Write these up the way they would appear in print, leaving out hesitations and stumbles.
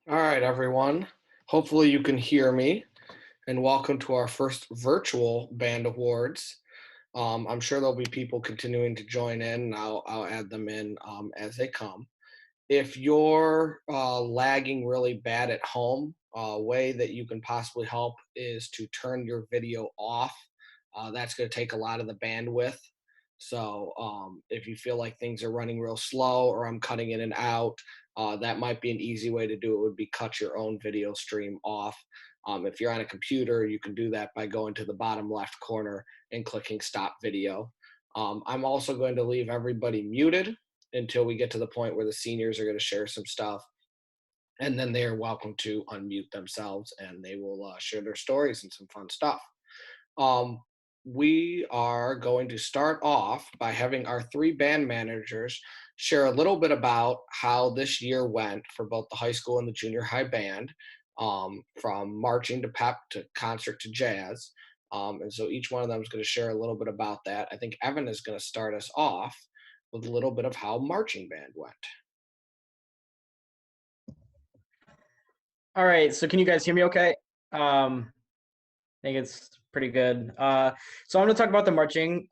All right, everyone. Hopefully, you can hear me. And welcome to our first virtual band awards. I'm sure there'll be people continuing to join in, and I'll add them in as they come. If you're lagging really bad at home, a way that you can possibly help is to turn your video off. That's going to take a lot of the bandwidth. So if you feel like things are running real slow or I'm cutting in and out, that might be an easy way to do it would be cut your own video stream off. If you're on a computer, you can do that by going to the bottom left corner and clicking stop video. I'm also going to leave everybody muted until we get to the point where the seniors are going to share some stuff. And then they are welcome to unmute themselves and they will share their stories and some fun stuff. Um, we are going to start off by having our three band managers share a little bit about how this year went for both the high school and the junior high band, from marching to pep to concert to jazz. And so each one of them is going to share a little bit about that. I think Evan is going to start us off with a little bit of how marching band went. All right, so can you guys hear me okay? I think it's pretty good. So I'm going to talk about the marching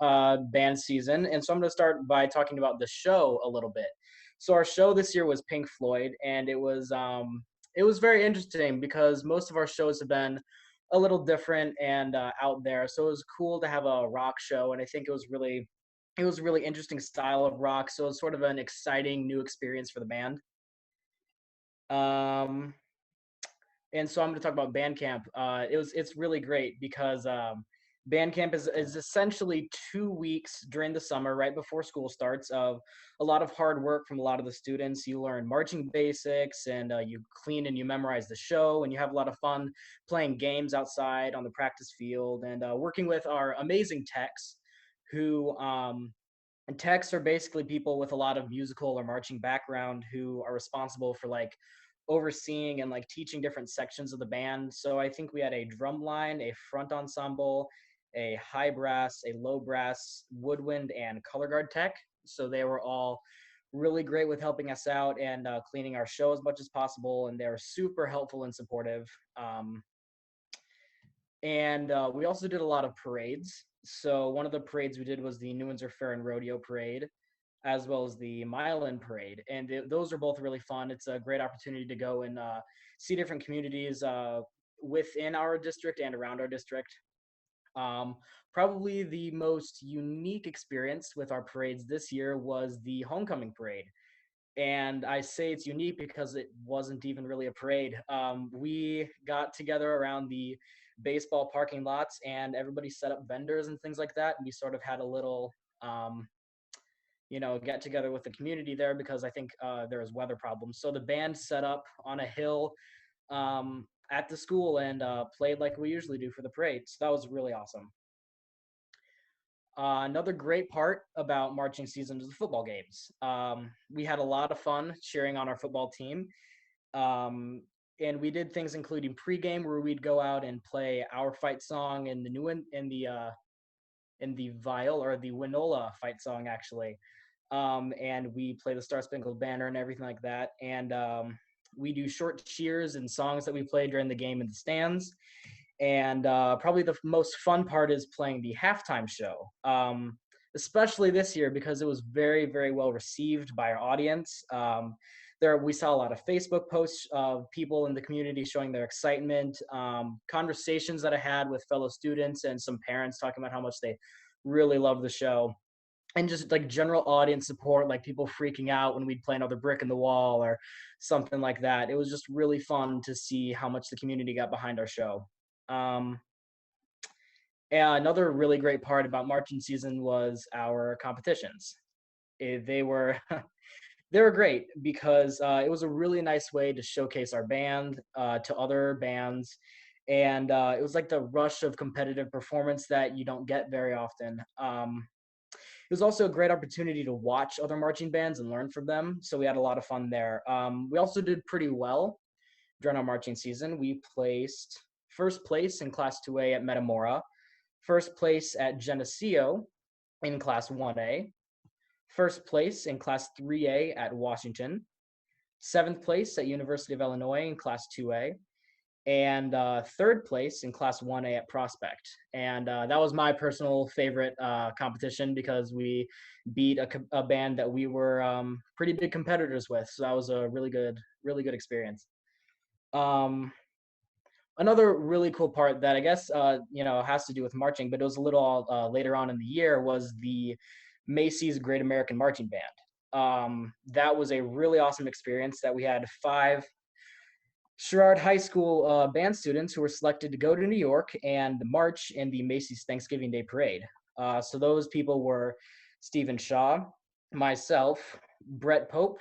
band season, and so I'm going to start by talking about the show a little bit. So our show this year was Pink Floyd, and it was very interesting because most of our shows have been a little different and out there. So it was cool to have a rock show, and I think it was a really interesting style of rock. So it's sort of an exciting new experience for the band. Um, and so I'm going to talk about Bandcamp. It's really great because Bandcamp is essentially 2 weeks during the summer, right before school starts, of a lot of hard work from a lot of the students. You learn marching basics, and you clean and you memorize the show, and you have a lot of fun playing games outside on the practice field, and working with our amazing techs, who and techs are basically people with a lot of musical or marching background who are responsible for like overseeing and like teaching different sections of the band. So I think we had a drum line, a front ensemble, a high brass, a low brass, woodwind, and color guard tech. So they were all really great with helping us out and cleaning our show as much as possible. And they were super helpful and supportive. And we also did a lot of parades. So one of the parades we did was the New Windsor Fair and Rodeo Parade, as well as the Mile End Parade. And those are both really fun. It's a great opportunity to go and see different communities within our district and around our district. Um, Probably the most unique experience with our parades this year was the Homecoming Parade. And I say it's unique because it wasn't even really a parade. We got together around the baseball parking lots, and everybody set up vendors and things like that. And we sort of had a little, get together with the community there because I think there was weather problems. So the band set up on a hill at the school and played like we usually do for the parade. So that was really awesome. Another great part about marching season is the football games. We had a lot of fun cheering on our football team. And we did things including pregame where we'd go out and play our fight song in the in the viol or the Winola fight song actually. And we play the Star Spangled Banner and everything like that. And we do short cheers and songs that we play during the game in the stands. And probably the most fun part is playing the halftime show, especially this year because it was very, very well received by our audience. We saw a lot of Facebook posts of people in the community showing their excitement, conversations that I had with fellow students and some parents talking about how much they really loved the show, and just like general audience support, like people freaking out when we'd play another brick in the wall or something like that. It was just really fun to see how much the community got behind our show. Um, and another really great part about marching season was our competitions. They were they were great because it was a really nice way to showcase our band to other bands, and it was like the rush of competitive performance that you don't get very often. It was also a great opportunity to watch other marching bands and learn from them, so we had a lot of fun there. We also did pretty well during our marching season. We placed first place in Class 2A at Metamora, first place at Geneseo in Class 1A, first place in Class 3A at Washington, 7th place at University of Illinois in Class 2A, and 3rd place in Class 1A at Prospect. And that was my personal favorite competition because we beat a band that we were pretty big competitors with. So that was a really good experience. Um, Another really cool part that I guess has to do with marching, but it was a little later on in the year, was the Macy's Great American Marching Band. That was a really awesome experience that we had 5 Sherrard High School band students who were selected to go to New York and march in the Macy's Thanksgiving Day Parade. So those people were Stephen Shaw, myself, Brett Pope,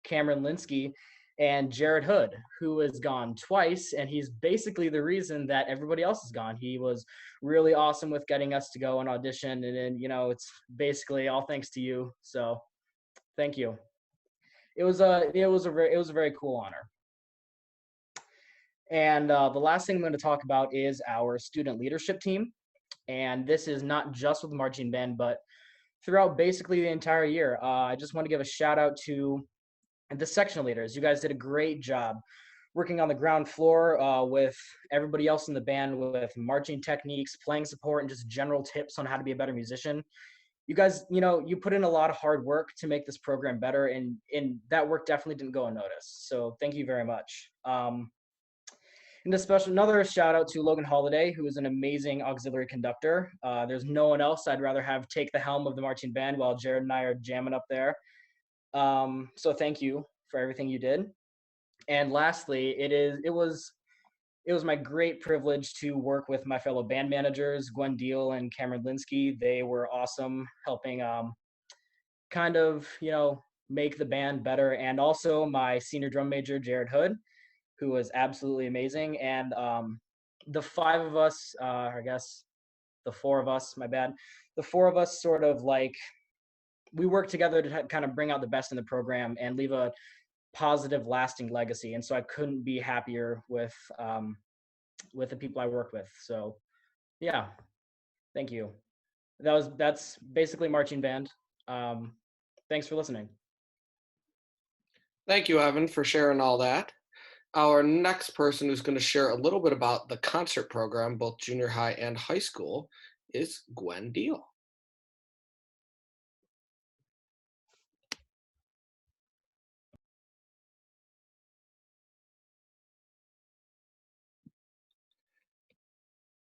Kamryn Linsky, and Jared Hood, who has gone twice, and he's basically the reason that everybody else is gone. He was really awesome with getting us to go and audition, and then it's basically all thanks to you. So thank you. It was a very cool honor. And the last thing I'm going to talk about is our student leadership team. And this is not just with the marching band, but throughout basically the entire year. I just want to give a shout out to the section leaders. You guys did a great job working on the ground floor with everybody else in the band with marching techniques, playing support, and just general tips on how to be a better musician. You guys, you put in a lot of hard work to make this program better, and that work definitely didn't go unnoticed. So thank you very much. And another shout out to Logan Holiday, who is an amazing auxiliary conductor. There's no one else I'd rather have take the helm of the marching band while Jared and I are jamming up there. So thank you for everything you did. And lastly, it was my great privilege to work with my fellow band managers, Gwen Deal and Kamryn Linsky. They were awesome, helping kind of make the band better, and also my senior drum major, Jared Hood, who was absolutely amazing. And the 5 of us, I guess the 4 of us, my bad, the 4 of us sort of we worked together to kind of bring out the best in the program and leave a positive, lasting legacy. And so I couldn't be happier with the people I worked with. So yeah, thank you. That's basically marching band. Thanks for listening. Thank you, Evan, for sharing all that. Our next person who's going to share a little bit about the concert program, both junior high and high school, is Gwen Deal.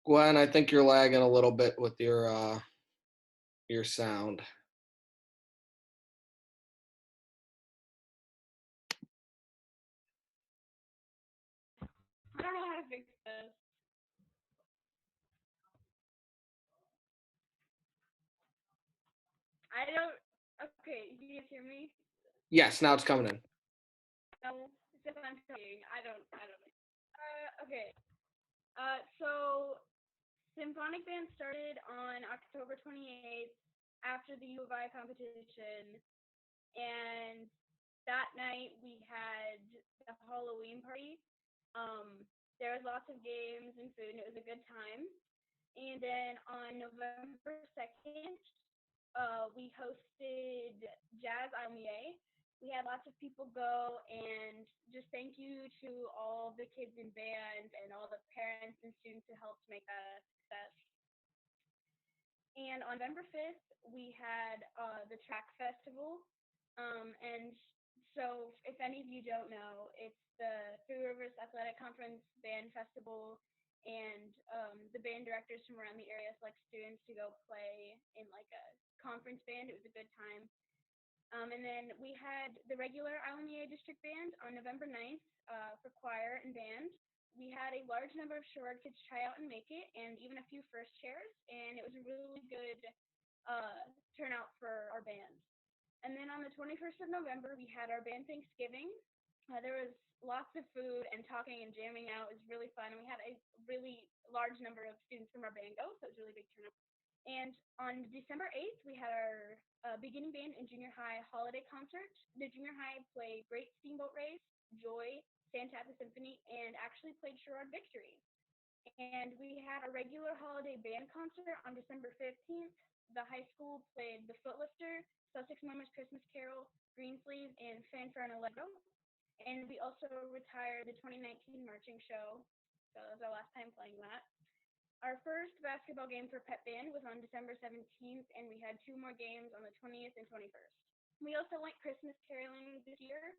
Gwen, I think you're lagging a little bit with your sound. I don't know how to fix this. I don't. Okay, you guys hear me? Yes, now it's coming in. No, if I'm talking, I don't know. Okay. So Symphonic Band started on October 28th after the U of I competition, and that night we had the Halloween party. There was lots of games and food, and it was a good time. And then on November 2nd, we hosted Jazz Almier. We had lots of people go, and just thank you to all the kids in band and all the parents and students who helped make that a success. And on November 5th, we had the track festival. And so if any of you don't know, it's the Three Rivers Athletic Conference Band Festival, and the band directors from around the area select students to go play in like a conference band. It was a good time. And then we had the regular Alamier District Band on November 9th for choir and band. We had a large number of Sherrard kids try out and make it, and even a few first chairs, and it was a really good turnout for our band. And then on the 21st of November, we had our band Thanksgiving. There was lots of food and talking and jamming out. It was really fun. And we had a really large number of students from our band go, so it was a really big turnout. And on December 8th, we had our beginning band and junior high holiday concert. The junior high played Great Steamboat Race, Joy, Santa at the Symphony, and actually played Sherrard Victory. And we had a regular holiday band concert on December 15th. The high school played The Footlifter, Sussex Mummers Christmas Carol, Greensleeves, and Fanfare and Allegro. And we also retired the 2019 marching show. So that was our last time playing that. Our first basketball game for Pep Band was on December 17th, and we had 2 more games on the 20th and 21st. We also went Christmas caroling this year.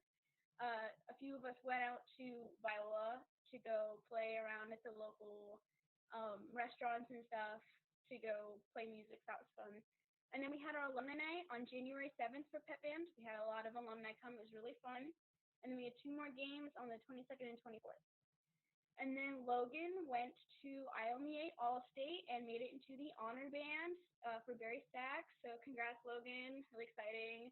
A few of us went out to Viola to go play around at the local restaurants and stuff to go play music. That was fun. And then we had our alumni night on January 7th for Pep Band. We had a lot of alumni come. It was really fun. And then we had 2 more games on the 22nd and 24th. And then Logan went to ILMEA All-State and made it into the honor band for Barry Stacks. So congrats, Logan. Really exciting.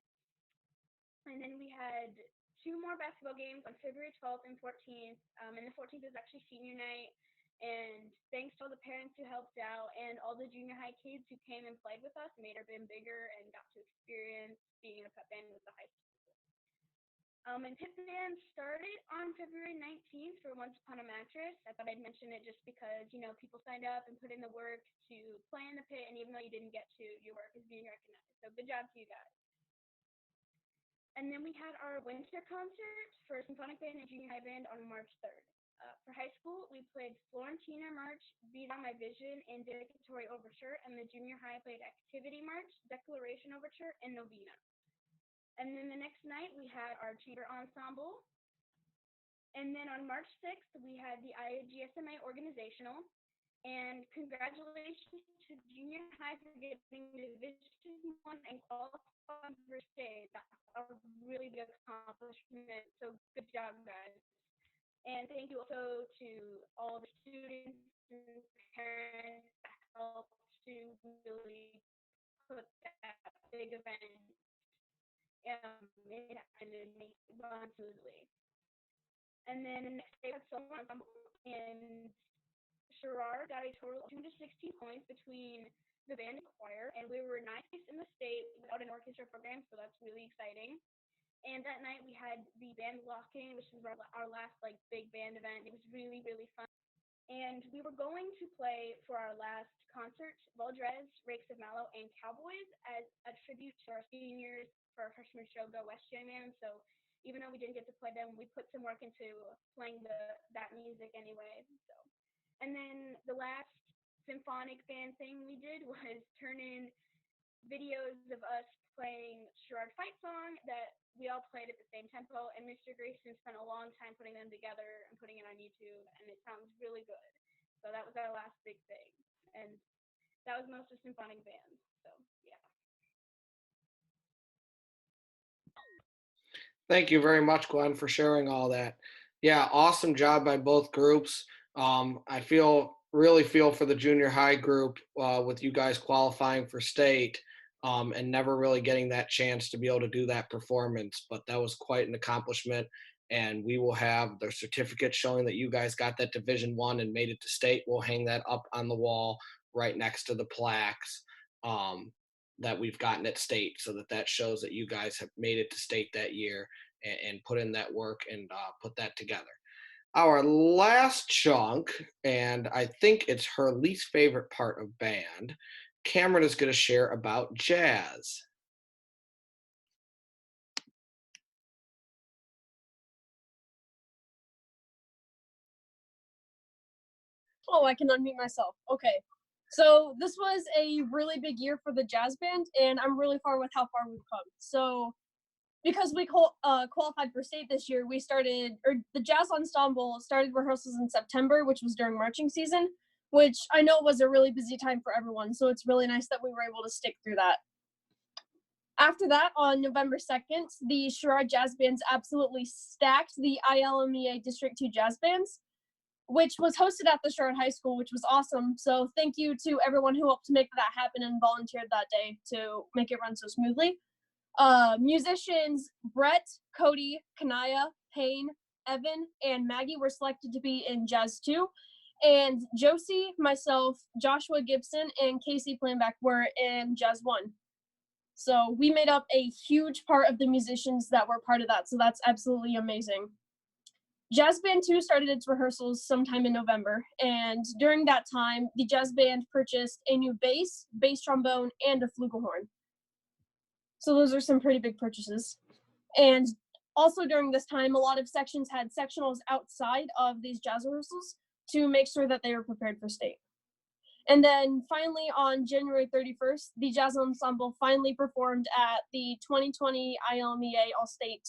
And then we had 2 more basketball games on February 12th and 14th. And the 14th is actually senior night. And thanks to all the parents who helped out and all the junior high kids who came and played with us, made our band bigger and got to experience being in a pep band with the high school. And pep band started on February 19th for Once Upon a Mattress. I thought I'd mention it just because, people signed up and put in the work to play in the pit, and even though you didn't get to, your work is being recognized. So good job to you guys. And then we had our winter concert for Symphonic Band and Junior High Band on March 3rd. For high school, we played Florentina March, Beat on My Vision, and Dedicatory Overture, and the junior high played Activity March, Declaration Overture, and Novena. And then the next night, we had our chamber ensemble. And then on March 6th, we had the IGSMA organizational. And congratulations to junior high for getting Division 1 and qualifying for state. That's a really big accomplishment. So good job, guys. And thank you also to all the students and parents that helped to really put that big event it and make it run smoothly. And then the next day, we had solo ensemble, and Sherrard got a total of 216 points between the band and choir, and we were 9th in the state without an orchestra program, so that's really exciting. And that night we had the band lock-in, which was our last big band event. It was really, really fun. And we were going to play for our last concert, Valdrez, Rakes of Mallow, and Cowboys as a tribute to our seniors for our freshman show, Go West Jam. So even though we didn't get to play them, we put some work into playing that music anyway. So, and then the last symphonic band thing we did was turn in videos of us playing Sherrard fight song that we all played at the same tempo, and Mr. Grayson spent a long time putting them together and putting it on YouTube, and it sounds really good. So that was our last big thing, and that was most of symphonic band. So yeah. Thank you very much, Glenn, for sharing all that. Yeah, awesome job by both groups. I really feel for the junior high group with you guys qualifying for state and never really getting that chance to be able to do that performance. But that was quite an accomplishment. And we will have the certificate showing that you guys got that Division 1 and made it to state. We'll hang that up on the wall right next to the plaques that we've gotten at state, so that shows that you guys have made it to state that year and put in that work and put that together. Our last chunk, and I think it's her least favorite part of band, Kamryn is going to share about jazz. Oh, I can unmute myself. Okay. So this was a really big year for the jazz band, and I'm really far with how far we've come. So because we qualified for state this year, the jazz ensemble started rehearsals in September, which was during marching season, which I know was a really busy time for everyone. So it's really nice that we were able to stick through that. After that, on November 2nd, the Sherrard Jazz Bands absolutely stacked the ILMEA District 2 Jazz Bands, which was hosted at the Sherrard High School, which was awesome. So thank you to everyone who helped make that happen and volunteered that day to make it run so smoothly. Musicians Brett, Cody, Kanaya, Payne, Evan, and Maggie were selected to be in Jazz 2. And Josie, myself, Joshua Gibson, and Casey Planback were in Jazz 1. So we made up a huge part of the musicians that were part of that. So that's absolutely amazing. Jazz Band 2 started its rehearsals sometime in November. And during that time, the jazz band purchased a new bass trombone, and a flugelhorn. So those are some pretty big purchases. And also during this time, a lot of sections had sectionals outside of these jazz rehearsals to make sure that they were prepared for state. And then finally on January 31st, the jazz ensemble finally performed at the 2020 ILMEA All-State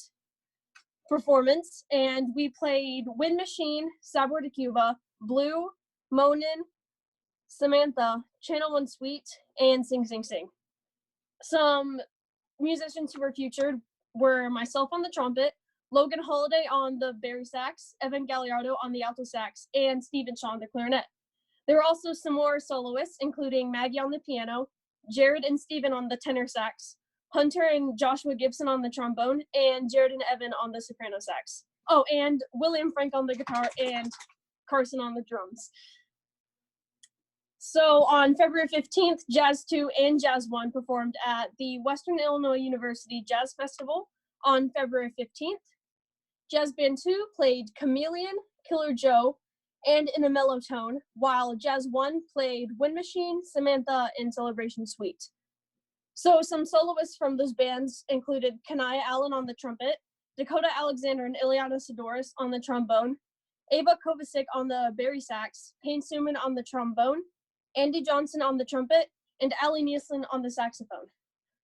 performance, and we played Wind Machine, Sabor de Cuba, Blue, Monin, Samantha, Channel One Suite, and Sing Sing Sing. Some musicians who were featured were myself on the trumpet, Logan Holiday on the bari sax, Evan Galliardo on the alto sax, and Stephen Shaw on the clarinet. There were also some more soloists, including Maggie on the piano, Jared and Stephen on the tenor sax, Hunter and Joshua Gibson on the trombone, and Jared and Evan on the soprano sax. Oh, and William Frank on the guitar and Carson on the drums. So on February 15th, Jazz 2 and Jazz 1 performed at the Western Illinois University Jazz Festival on February 15th. Jazz Band 2 played Chameleon, Killer Joe, and In a Mellow Tone, while Jazz 1 played Wind Machine, Samantha, and Celebration Suite. So some soloists from those bands included Kanaya Allen on the trumpet, Dakota Alexander and Ileana Sidoris on the trombone, Ava Kovacic on the bari sax, Payne Suman on the trombone, Andy Johnson on the trumpet, and Ali Nielsen on the saxophone.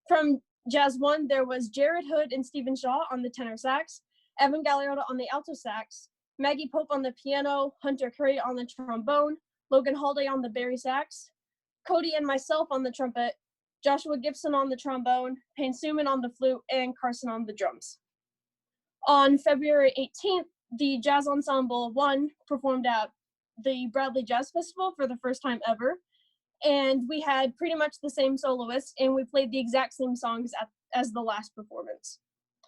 From Jazz 1, there was Jared Hood and Stephen Shaw on the tenor sax, Evan Galliardo on the alto sax, Maggie Pope on the piano, Hunter Curry on the trombone, Logan Holiday on the bari sax, Cody and myself on the trumpet, Joshua Gibson on the trombone, Payne Suman on the flute, and Carson on the drums. On February 18th, the Jazz Ensemble 1 performed at the Bradley Jazz Festival for the first time ever. And we had pretty much the same soloist, and we played the exact same songs as the last performance.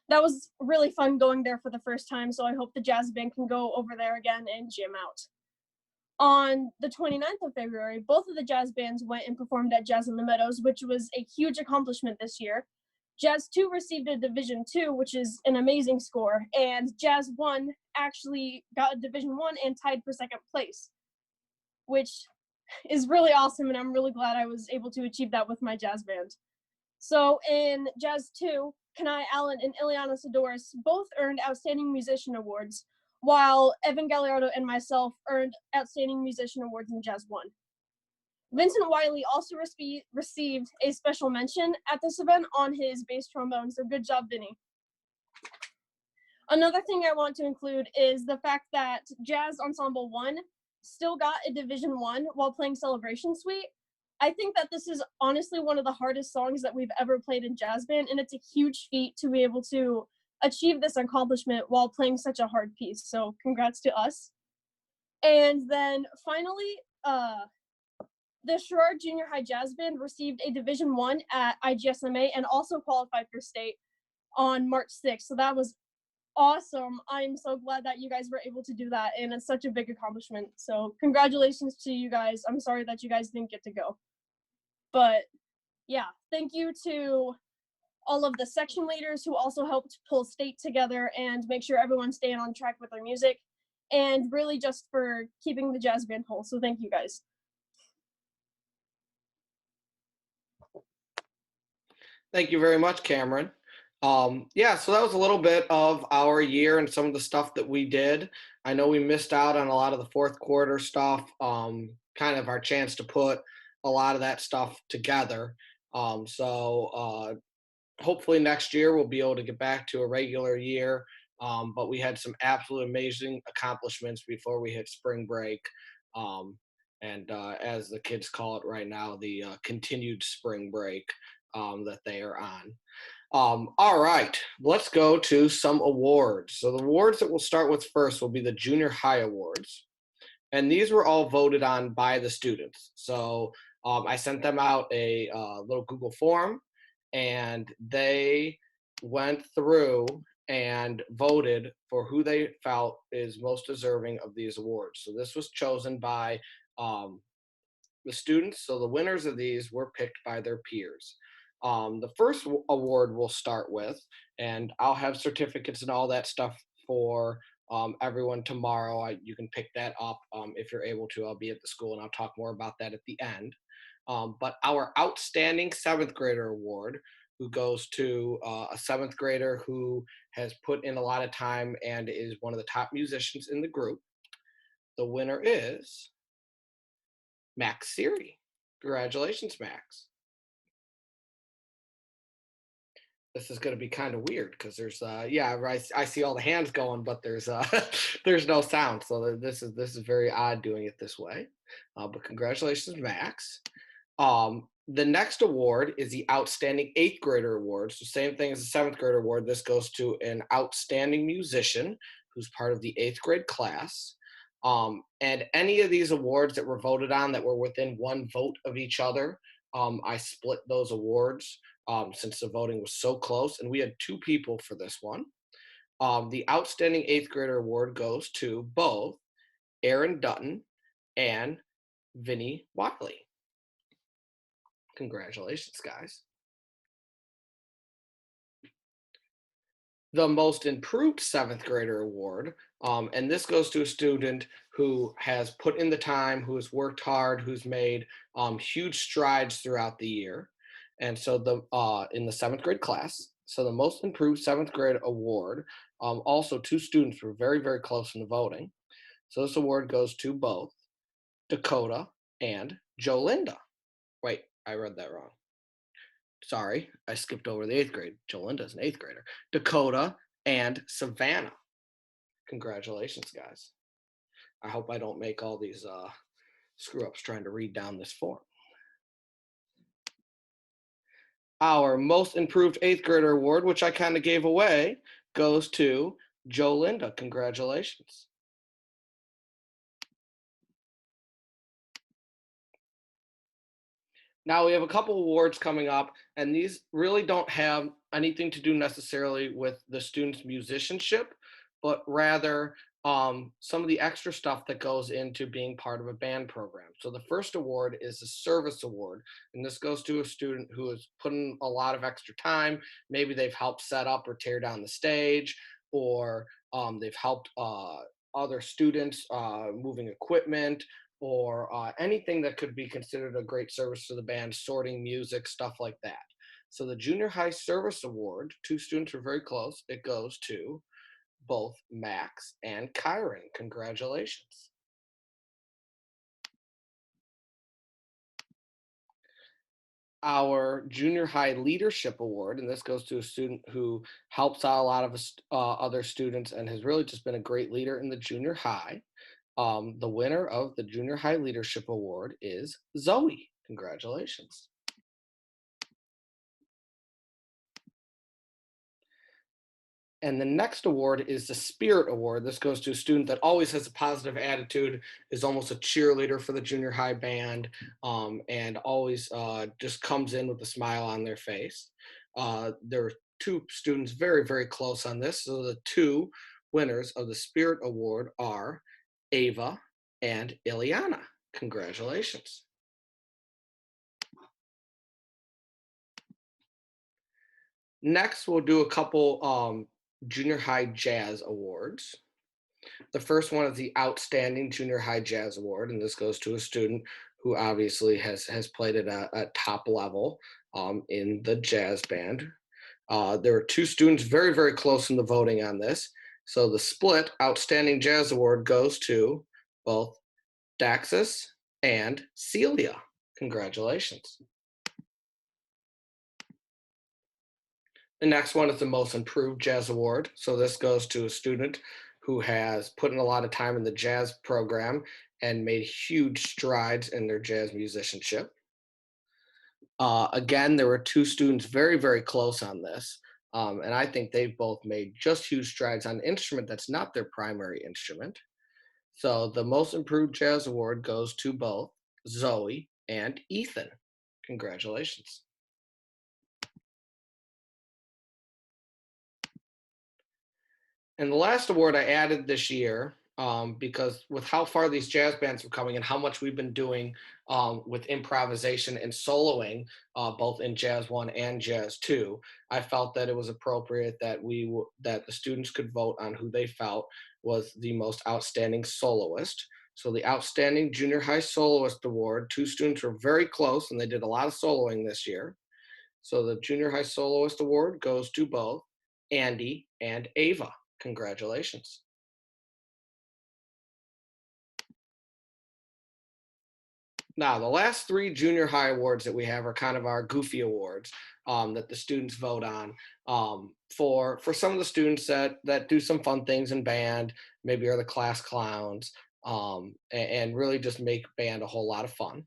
That was really fun going there for the first time, so I hope the jazz band can go over there again and jam out. On the 29th of February, both of the jazz bands went and performed at Jazz in the Meadows, which was a huge accomplishment this year. Jazz 2 received a Division 2, which is an amazing score, and Jazz 1 actually got a Division 1 and tied for second place, which is really awesome, and I'm really glad I was able to achieve that with my jazz band. So in Jazz 2, Kanai Allen and Ileana Sidoris both earned Outstanding Musician Awards, while Evan Galliardo and myself earned Outstanding Musician Awards in Jazz 1. Vincent Wiley also received a special mention at this event on his bass trombone, so good job, Vinny. Another thing I want to include is the fact that Jazz Ensemble 1 still got a Division 1 while playing Celebration Suite. I think that this is honestly one of the hardest songs that we've ever played in jazz band, and it's a huge feat to be able to achieve this accomplishment while playing such a hard piece. So congrats to us. And then finally, the Sherrard Junior High Jazz Band received a Division 1 at IGSMA and also qualified for state on March 6th. So that was awesome. I'm so glad that you guys were able to do that, and it's such a big accomplishment. So congratulations to you guys. I'm sorry that you guys didn't get to go. But yeah, thank you to all of the section leaders who also helped pull state together and make sure everyone's staying on track with their music, and really just for keeping the jazz band whole. So thank you guys. Thank you very much, Kamryn. Yeah, so that was a little bit of our year and some of the stuff that we did. I know we missed out on a lot of the fourth quarter stuff, kind of our chance to put a lot of that stuff together. Hopefully next year we'll be able to get back to a regular year. But we had some absolute amazing accomplishments before we hit spring break. And as the kids call it right now, the continued spring break that they are on. All right, let's go to some awards. So the awards that we'll start with first will be the Junior High Awards. And these were all voted on by the students. So I sent them out a little Google form, and they went through and voted for who they felt is most deserving of these awards. So this was chosen by the students. So the winners of these were picked by their peers. The first award we'll start with, and I'll have certificates and all that stuff for everyone tomorrow. You can pick that up if you're able to. I'll be at the school and I'll talk more about that at the end. But our Outstanding Seventh Grader Award who goes to a seventh grader who has put in a lot of time and is one of the top musicians in the group. The winner is Max Siri. Congratulations, Max. This is going to be kind of weird because there's I see all the hands going, but there's there's no sound, so this is very odd doing it this way. But congratulations, Max. The next award is the Outstanding Eighth Grader Award. So same thing as the seventh grader award. This goes to an outstanding musician who's part of the eighth grade class. And any of these awards that were voted on that were within one vote of each other, I split those awards since the voting was so close. And we had two people for this one. The Outstanding Eighth Grader Award goes to both Aaron Dutton and Vinny Wiley. Congratulations, guys. The Most Improved Seventh Grader Award, and this goes to a student who has put in the time, who has worked hard, who's made huge strides throughout the year. And so in the seventh grade class, so the Most Improved Seventh Grade Award, also two students were very, very close in the voting. So this award goes to both Dakota and Jolinda. Wait, I read that wrong. Sorry, I skipped over the eighth grade. Jolinda's an eighth grader. Dakota and Savannah. Congratulations, guys. I hope I don't make all these screw ups trying to read down this form. Our Most Improved Eighth Grader Award, which I kind of gave away, goes to Jolinda. Congratulations. Now we have a couple awards coming up, and these really don't have anything to do necessarily with the students' musicianship, but rather some of the extra stuff that goes into being part of a band program. So the first award is a service award, and this goes to a student who has put in a lot of extra time. Maybe they've helped set up or tear down the stage, or they've helped other students moving equipment, or anything that could be considered a great service to the band, sorting music, stuff like that. So the Junior High Service Award, two students are very close. It goes to both Max and Kamryn. Congratulations. Our Junior High Leadership Award, and this goes to a student who helps out a lot of other students and has really just been a great leader in the junior high. The winner of the Junior High Leadership Award is Zoe. Congratulations. And the next award is the Spirit Award. This goes to a student that always has a positive attitude, is almost a cheerleader for the junior high band, and always just comes in with a smile on their face. There are two students very, very close on this. So the two winners of the Spirit Award are Ava and Ileana. Congratulations. Next, we'll do a couple junior high jazz awards. The first one is the Outstanding Junior High Jazz Award, and this goes to a student who obviously has played at a top level in the jazz band. There are two students very, very close in the voting on this. So the split Outstanding Jazz Award goes to both Daxus and Celia. Congratulations. The next one is the Most Improved Jazz Award. So this goes to a student who has put in a lot of time in the jazz program and made huge strides in their jazz musicianship. Again, there were two students very, very close on this. And I think they've both made just huge strides on an instrument that's not their primary instrument. So the Most Improved Jazz Award goes to both Zoe and Ethan. Congratulations. And the last award I added this year, because with how far these jazz bands are coming and how much we've been doing with improvisation and soloing, both in Jazz 1 and Jazz 2, I felt that it was appropriate that that the students could vote on who they felt was the most outstanding soloist. So the Outstanding Junior High Soloist Award, two students were very close and they did a lot of soloing this year. So the Junior High Soloist Award goes to both Andy and Ava. Congratulations. Now, the last three junior high awards that we have are kind of our goofy awards that the students vote on for some of the students that do some fun things in band, maybe are the class clowns, and really just make band a whole lot of fun.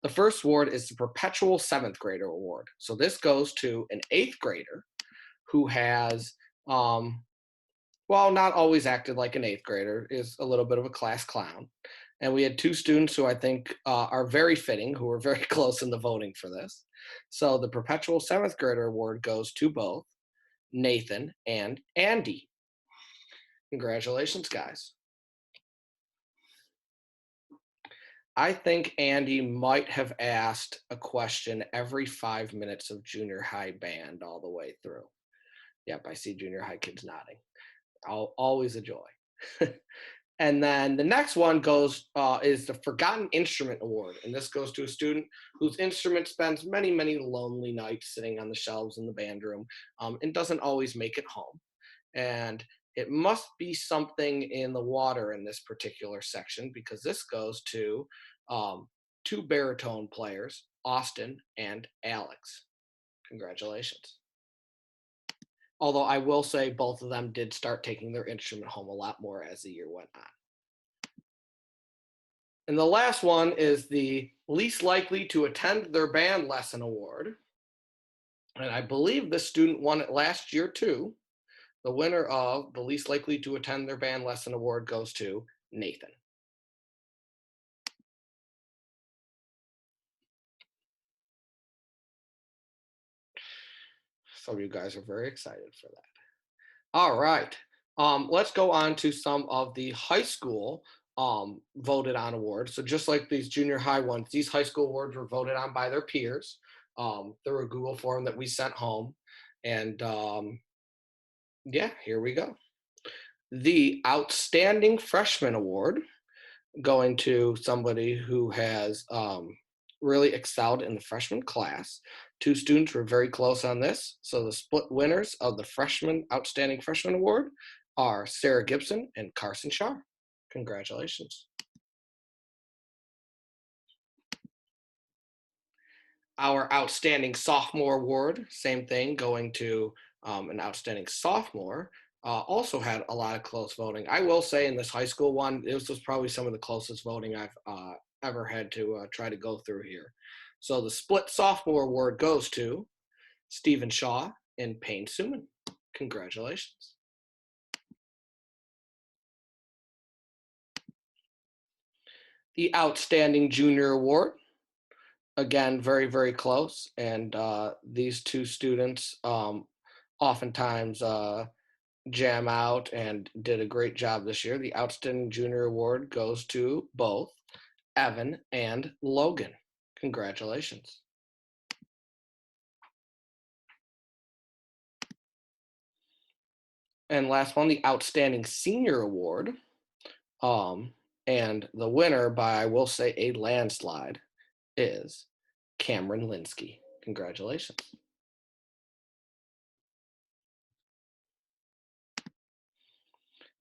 The first award is the Perpetual Seventh Grader Award. So this goes to an eighth grader who has, well, not always acted like an eighth grader, is a little bit of a class clown. And we had two students who I think are very fitting, who were very close in the voting for this. So the Perpetual Seventh Grader Award goes to both Nathan and Andy. Congratulations, guys. I think Andy might have asked a question every 5 minutes of junior high band all the way through. Yep, I see junior high kids nodding. Always a joy. And then the next one is the Forgotten Instrument Award. And this goes to a student whose instrument spends many, many lonely nights sitting on the shelves in the band room and doesn't always make it home. And it must be something in the water in this particular section, because this goes to two baritone players, Austin and Alex. Congratulations. Although I will say both of them did start taking their instrument home a lot more as the year went on. And the last one is the Least Likely to Attend Their Band Lesson Award. And I believe this student won it last year too. The winner of the Least Likely to Attend Their Band Lesson Award goes to Nathan. Some of you guys are very excited for that. All right. Let's go on to some of the high school voted on awards. So just like these junior high ones, these high school awards were voted on by their peers through a Google form that we sent home. And yeah, here we go. The Outstanding Freshman Award going to somebody who has really excelled in the freshman class. Two students were very close on this. So the split winners of the Outstanding Freshman Award are Sarah Gibson and Carson Shaw. Congratulations. Our Outstanding Sophomore Award, same thing, going to an outstanding sophomore, also had a lot of close voting. I will say in this high school one, this was probably some of the closest voting I've ever had to try to go through here. So the split sophomore award goes to Stephen Shaw and Payne Suman. Congratulations. The Outstanding Junior Award, again, very, very close. And these two students oftentimes jam out and did a great job this year. The Outstanding Junior Award goes to both Evan and Logan. Congratulations. And last one, the Outstanding Senior Award. And the winner by, I will say, a landslide is Kamryn Linsky. Congratulations.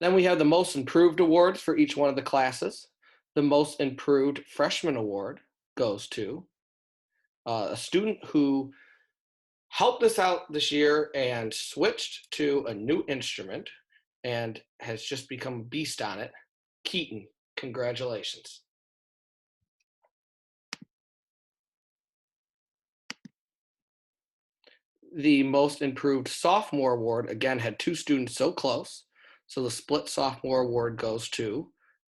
Then we have the Most Improved Awards for each one of the classes. The Most Improved Freshman Award goes to a student who helped us out this year and switched to a new instrument and has just become a beast on it, Keaton. Congratulations. The Most Improved Sophomore Award, again, had two students so close. So the split sophomore award goes to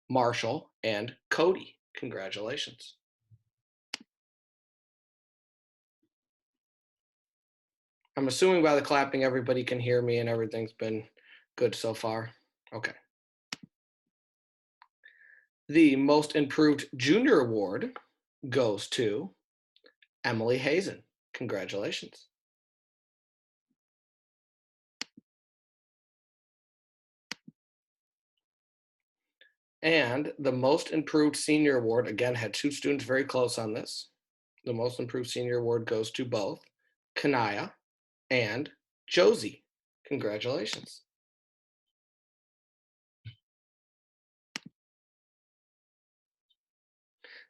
Marshall and Cody. Congratulations. I'm assuming by the clapping, everybody can hear me and everything's been good so far. Okay. The Most Improved Junior Award goes to Emily Hazen. Congratulations. And the Most Improved Senior Award, again, had two students very close on this. The Most Improved Senior Award goes to both Kanaya, and Josie. Congratulations.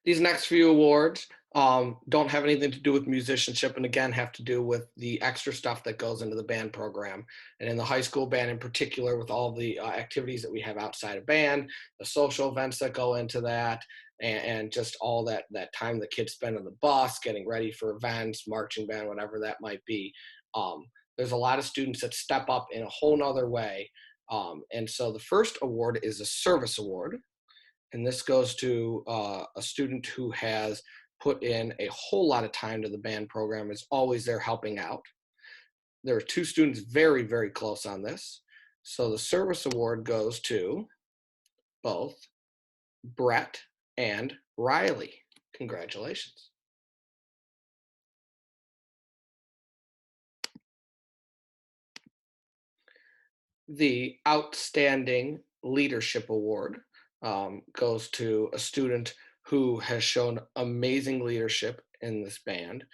These next few awards don't have anything to do with musicianship, and again have to do with the extra stuff that goes into the band program. And in the high school band in particular, with all the activities that we have outside of band, the social events that go into that, and just all that time the kids spend on the bus getting ready for events, marching band, whatever that might be. There's a lot of students that step up in a whole nother way. And so the first award is a service award. And this goes to a student who has put in a whole lot of time to the band program, is always there helping out. There are two students very, very close on this. So the service award goes to both Brett and Riley. Congratulations. The Outstanding Leadership Award goes to a student who has shown amazing leadership in this band.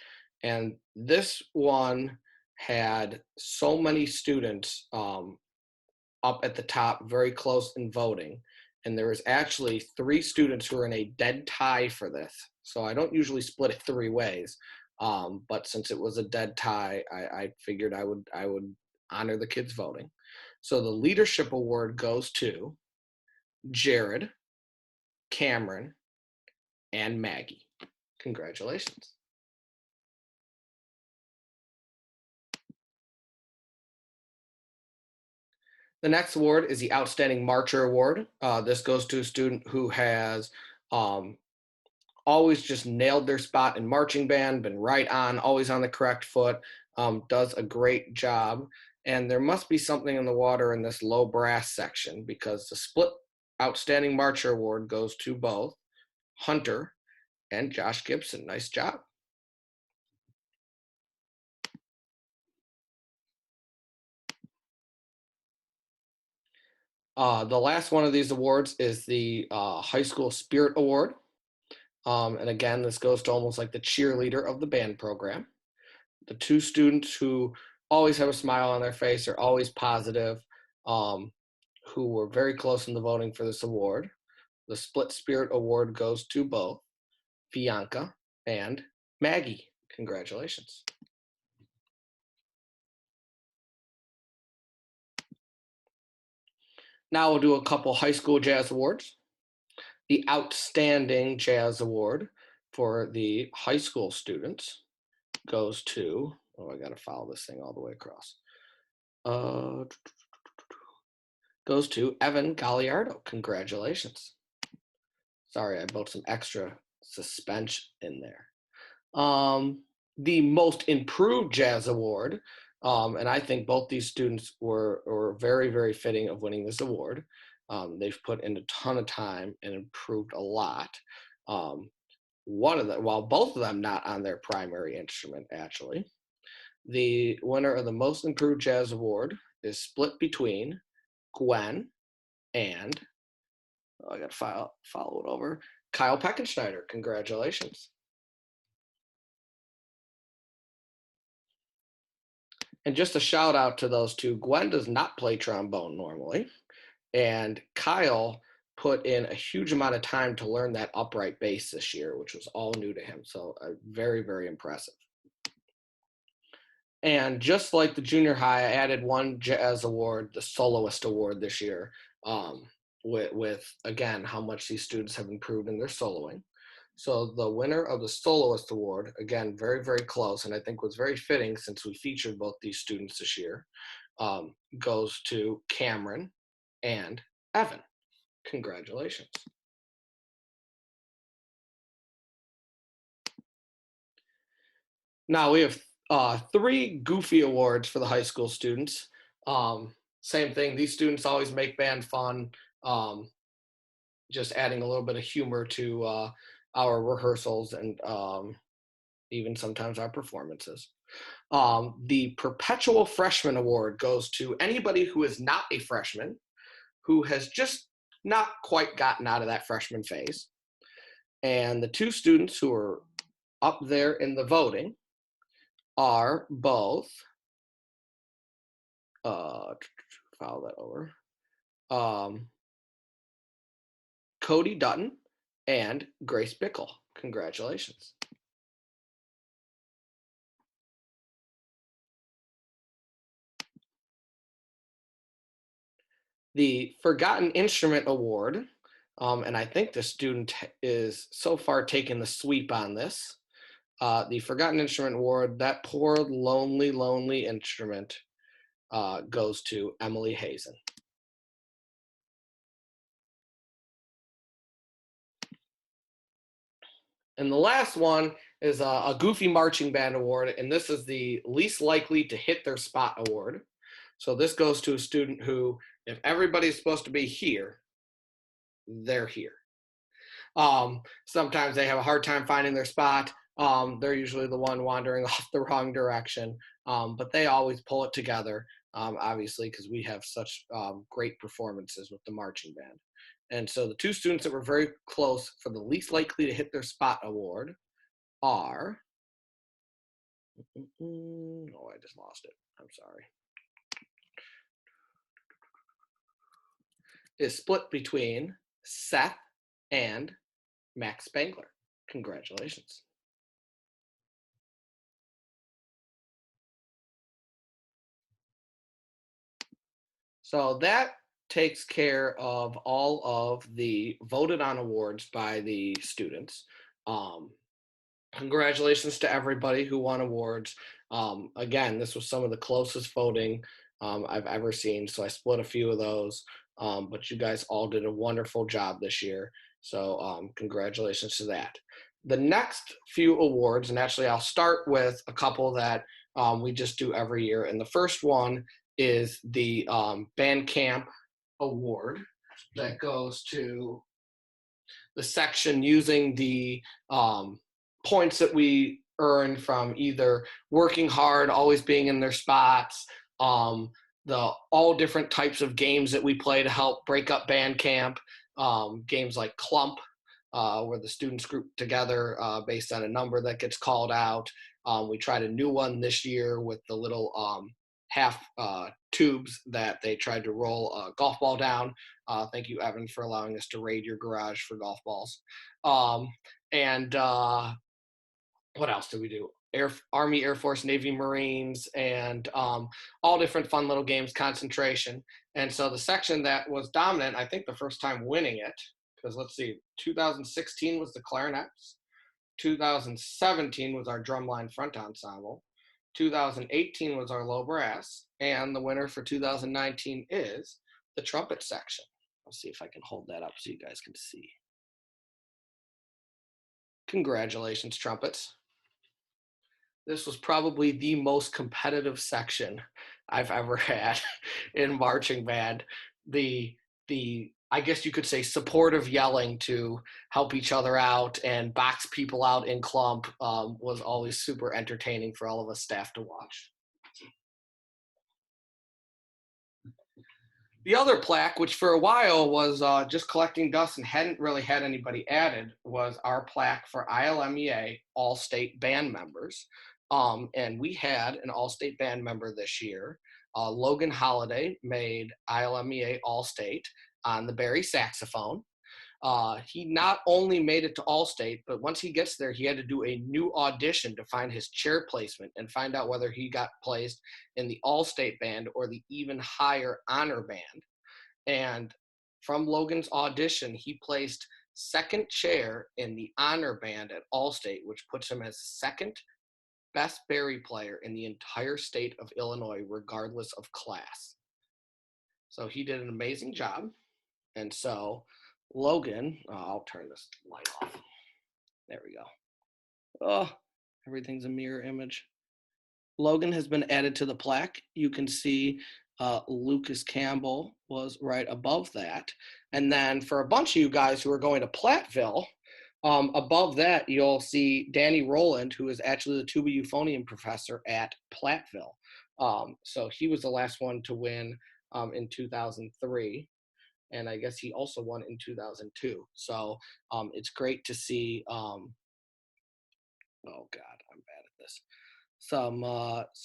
And this one had so many students up at the top, very close in voting. And there was actually 3 students who are in a dead tie for this. So I don't usually split it 3 ways. But since it was a dead tie, I figured I would honor the kids voting. So the leadership award goes to Jared, Kamryn, and Maggie. Congratulations. The next award is the Outstanding Marcher Award. This goes to a student who has always just nailed their spot in marching band, been right on, always on the correct foot, does a great job. And there must be something in the water in this low brass section, because the split Outstanding Marcher Award goes to both Hunter and Josh Gibson. Nice job. The last one of these awards is the High School Spirit Award. And again, this goes to almost like the cheerleader of the band program. The 2 students who always have a smile on their face, are always positive, who were very close in the voting for this award. The Split Spirit Award goes to both Bianca and Maggie. Congratulations. Now we'll do a couple high school jazz awards. The Outstanding Jazz Award for the high school students goes to, oh, I got to follow this thing all the way across. Goes to Evan Galliardo. Congratulations. Sorry, I built some extra suspense in there. The Most Improved Jazz Award, and I think both these students were very, very fitting of winning this award. They've put in a ton of time and improved a lot. One of them, while both of them not on their primary instrument, actually. The winner of the Most Improved Jazz Award is split between Guin and, I got to follow it over, Kyle Peckenschneider. Congratulations. And just a shout out to those 2. Gwen does not play trombone normally, and Kyle put in a huge amount of time to learn that upright bass this year, which was all new to him. So very, very impressive. And just like the junior high, I added one jazz award, the Soloist Award this year, with again, how much these students have improved in their soloing. So the winner of the Soloist Award, again, very, very close, and I think was very fitting since we featured both these students this year, goes to Kamryn and Evan. Congratulations. Now we have 3 Goofy Awards for the high school students. Same thing, these students always make band fun, just adding a little bit of humor to our rehearsals and even sometimes our performances. The Perpetual Freshman Award goes to anybody who is not a freshman, who has just not quite gotten out of that freshman phase. And the 2 students who are up there in the voting are both, file that over, Cody Dutton and Grace Bickle. Congratulations. The Forgotten Instrument Award, and I think the student is so far taking the sweep on this. The Forgotten Instrument Award, that poor, lonely, lonely instrument, goes to Emily Hazen. And the last one is a Goofy Marching Band Award, and this is the least likely to hit their spot award. So this goes to a student who, if everybody's supposed to be here, they're here. Sometimes they have a hard time finding their spot. They're usually the one wandering off the wrong direction, but they always pull it together, obviously, because we have such great performances with the marching band. And so the two students that were very close for the least likely to hit their spot award are, oh, I just lost it. I'm sorry. Is split between Seth and Max Spangler. Congratulations. So that takes care of all of the voted on awards by the students. Congratulations to everybody who won awards. Again, this was some of the closest voting I've ever seen, so I split a few of those, but you guys all did a wonderful job this year, so congratulations to that. The next few awards, and actually I'll start with a couple that we just do every year, and the first one is the Band Camp Award that goes to the section using the points that we earn from either working hard, always being in their spots, the all different types of games that we play to help break up band camp, games like Clump, where the students group together based on a number that gets called out. We tried a new one this year with the little half tubes that they tried to roll a golf ball down. Thank you, Evan, for allowing us to raid your garage for golf balls. And what else did we do? Army, Air Force, Navy, Marines, and all different fun little games, concentration. And so the section that was dominant, I think the first time winning it, because let's see, 2016 was the clarinets, 2017 was our drumline front ensemble, 2018 was our low brass, and the winner for 2019 is the trumpet section. I'll see if I can hold that up so you guys can see. Congratulations, trumpets. This was probably the most competitive section I've ever had in marching band. The I guess you could say supportive yelling to help each other out and box people out in clump was always super entertaining for all of us staff to watch. The other plaque, which for a while was just collecting dust and hadn't really had anybody added, was our plaque for ILMEA All-State Band members. And we had an All-State Band member this year. Logan Holliday made ILMEA All-State on the Barry saxophone. He not only made it to All-State, but once he gets there, he had to do a new audition to find his chair placement and find out whether he got placed in the All-State band or the even higher honor band. And from Logan's audition, he placed second chair in the honor band at All-State, which puts him as the second best Barry player in the entire state of Illinois, regardless of class. So he did an amazing job. And so Logan, I'll turn this light off. There we go. Oh, everything's a mirror image. Logan has been added to the plaque. You can see Lucas Campbell was right above that. And then for a bunch of you guys who are going to Platteville, above that, you'll see Danny Rowland, who is actually the tuba euphonium professor at Platteville. So he was the last one to win in 2003. And I guess he also won in 2002. So it's great to see, oh God, I'm bad at this. some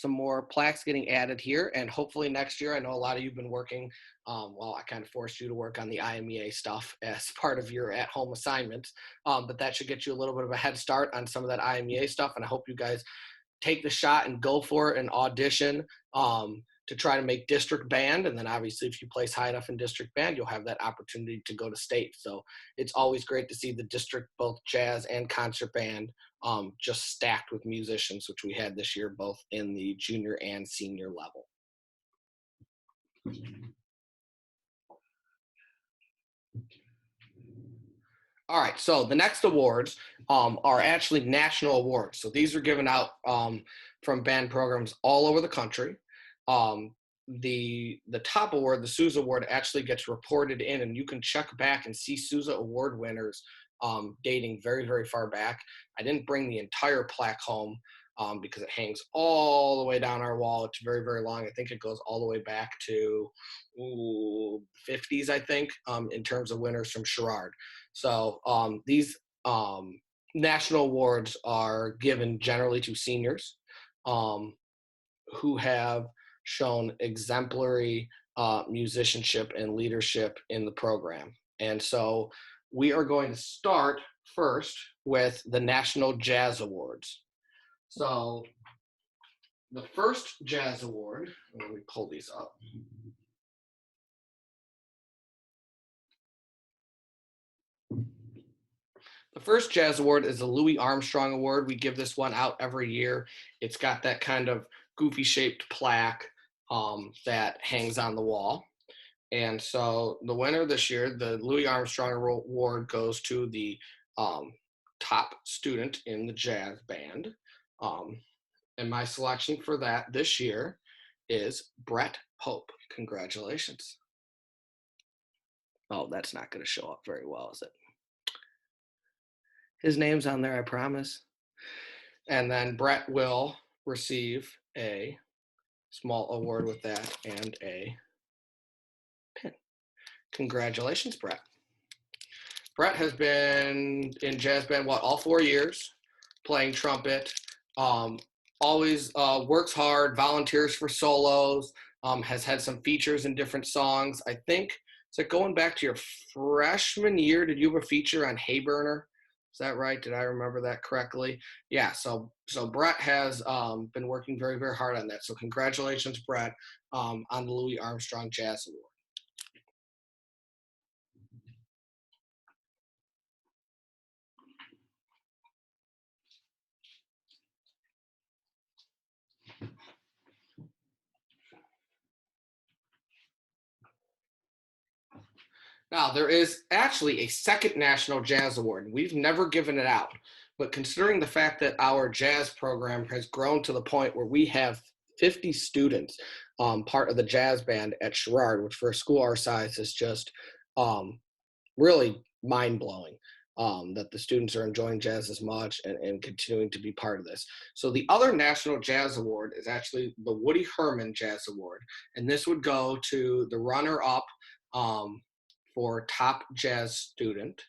more plaques getting added here, and hopefully next year. I know a lot of you've been working. Well, I kind of forced you to work on the IMEA stuff as part of your at-home assignments, but that should get you a little bit of a head start on some of that IMEA stuff. And I hope you guys take the shot and go for it and audition to try to make district band. And then obviously if you place high enough in district band, you'll have that opportunity to go to state. So it's always great to see the district, both jazz and concert band, just stacked with musicians, which we had this year, both in the junior and senior level. All right, so the next awards are actually national awards. So these are given out from band programs all over the country. The top award, the Sousa Award, actually gets reported in, and you can check back and see Sousa Award winners dating very, very far back. I didn't bring the entire plaque home because it hangs all the way down our wall. It's very, very long. I think it goes all the way back to 50s, I think, in terms of winners from Sherrard. So these national awards are given generally to seniors who have shown exemplary musicianship and leadership in the program. And so we are going to start first with the National Jazz Awards. So the first Jazz Award, let me pull these up. The first Jazz Award is the Louis Armstrong Award. We give this one out every year. It's got that kind of goofy shaped plaque that hangs on the wall. And so the winner this year, the Louis Armstrong Award, goes to the top student in the jazz band. And my selection for that this year is Brett Pope. Congratulations. Oh, that's not going to show up very well, is it? His name's on there, I promise. And then Brett will receive a small award with that and a pin. Congratulations, Brett. Brett has been in jazz band, all 4 years, playing trumpet, always works hard, volunteers for solos, has had some features in different songs. I think, is it going back to your freshman year, did you have a feature on Hay Burner? Is that right? Did I remember that correctly? Yeah, so Brett has been working very, very hard on that. So congratulations, Brett, on the Louis Armstrong Jazz Award. Now, there is actually a second National Jazz Award. We've never given it out, but considering the fact that our jazz program has grown to the point where we have 50 students part of the jazz band at Sherrard, which for a school our size is just really mind-blowing that the students are enjoying jazz as much and continuing to be part of this. So the other National Jazz Award is actually the Woody Herman Jazz Award, and this would go to the runner-up for top jazz student.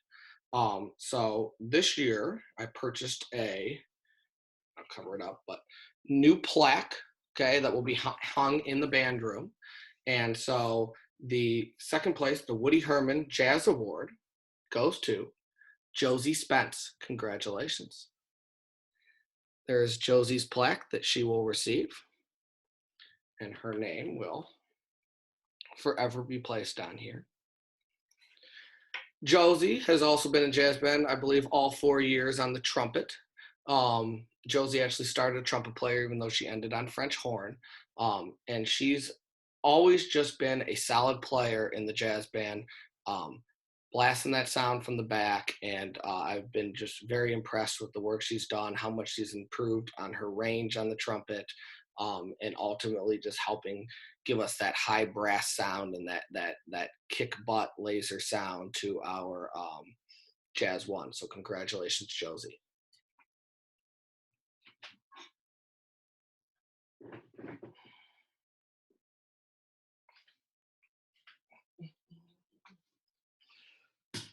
So this year I purchased I'll cover it up, but new plaque, okay, that will be hung in the band room. And so the second place, the Woody Herman Jazz Award, goes to Josie Spence. Congratulations. There's Josie's plaque that she will receive, and her name will forever be placed on here. Josie has also been in jazz band, I believe, all 4 years on the trumpet. Josie actually started a trumpet player, even though she ended on French horn. And she's always just been a solid player in the jazz band, blasting that sound from the back. And I've been just very impressed with the work she's done, how much she's improved on her range on the trumpet, and ultimately just helping give us that high brass sound and that kick butt laser sound to our Jazz One. So congratulations, Josie.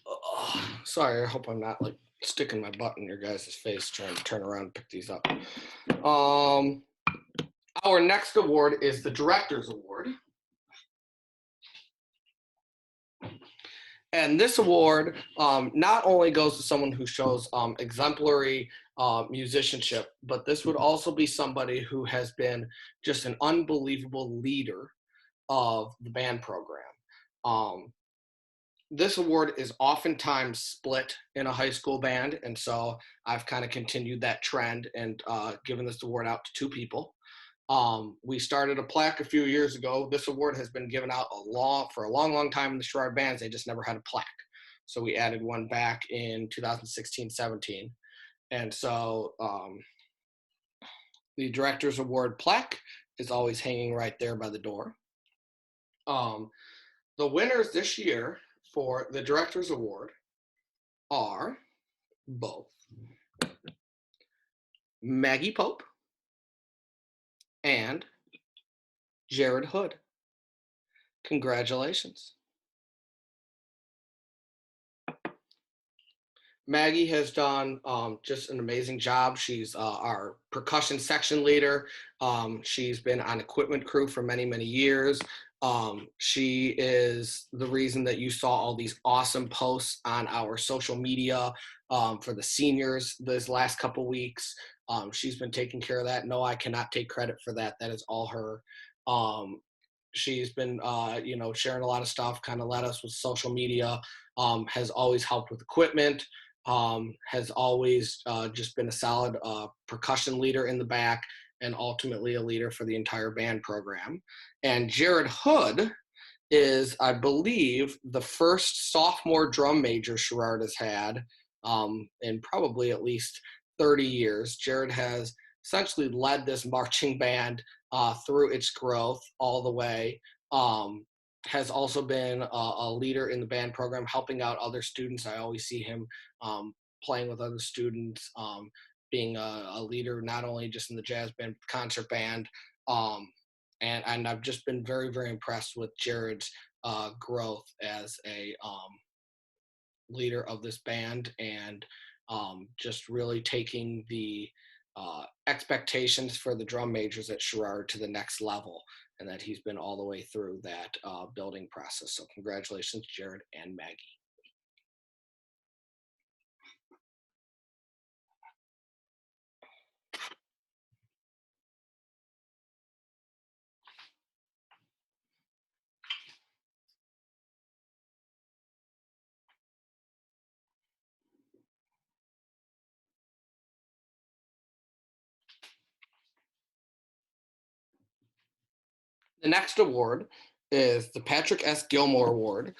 Oh, sorry, I hope I'm not like sticking my butt in your guys' face trying to turn around and pick these up. Our next award is the Director's Award. And this award not only goes to someone who shows exemplary musicianship, but this would also be somebody who has been just an unbelievable leader of the band program. This award is oftentimes split in a high school band, and so I've kind of continued that trend and given this award out to two people. We started a plaque a few years ago. This award has been given out for a long time in the Sherrard bands. They just never had a plaque. So we added one back in 2016-17. And so the Director's Award plaque is always hanging right there by the door. The winners this year for the Director's Award are both Maggie Pope and Jared Hood. Congratulations. Maggie has done just an amazing job. She's our percussion section leader. She's been on equipment crew for many, many years. She is the reason that you saw all these awesome posts on our social media for the seniors this last couple weeks. She's been taking care of that. No, I cannot take credit for that. That is all her. She's been, sharing a lot of stuff, kind of led us with social media, has always helped with equipment, has always just been a solid percussion leader in the back, and ultimately a leader for the entire band program. And Jared Hood is, I believe, the first sophomore drum major Sherrard has had in probably at least 30 years. Jared has essentially led this marching band through its growth all the way. Has also been a leader in the band program, helping out other students. I always see him playing with other students, being a leader not only just in the jazz band, but concert band. And I've just been very, very impressed with Jared's growth as a leader of this band, and just really taking the expectations for the drum majors at Sherrard to the next level, and that he's been all the way through that building process. So congratulations, Jared and Maggie. The next award is the Patrick S. Gilmore Award.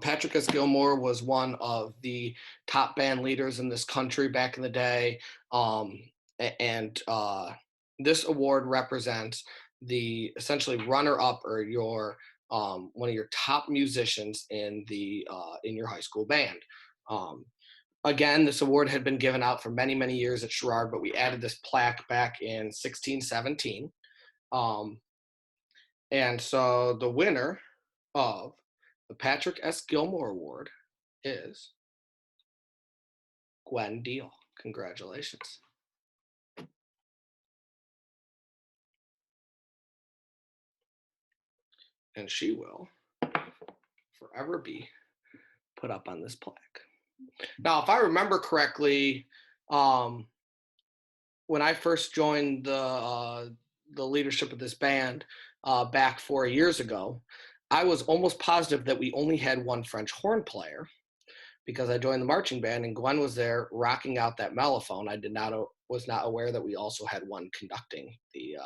Patrick S. Gilmore was one of the top band leaders in this country back in the day. This award represents the essentially runner-up, or your one of your top musicians in your high school band. Again, this award had been given out for many, many years at Sherrard, but we added this plaque back in 16-17. And so the winner of the Patrick S. Gilmore Award is Gwen Deal. Congratulations. And she will forever be put up on this plaque. Now, if I remember correctly, when I first joined the leadership of this band back 4 years ago, I was almost positive that we only had one French horn player, because I joined the marching band and Guin was there rocking out that mellophone. I was not aware that we also had one conducting the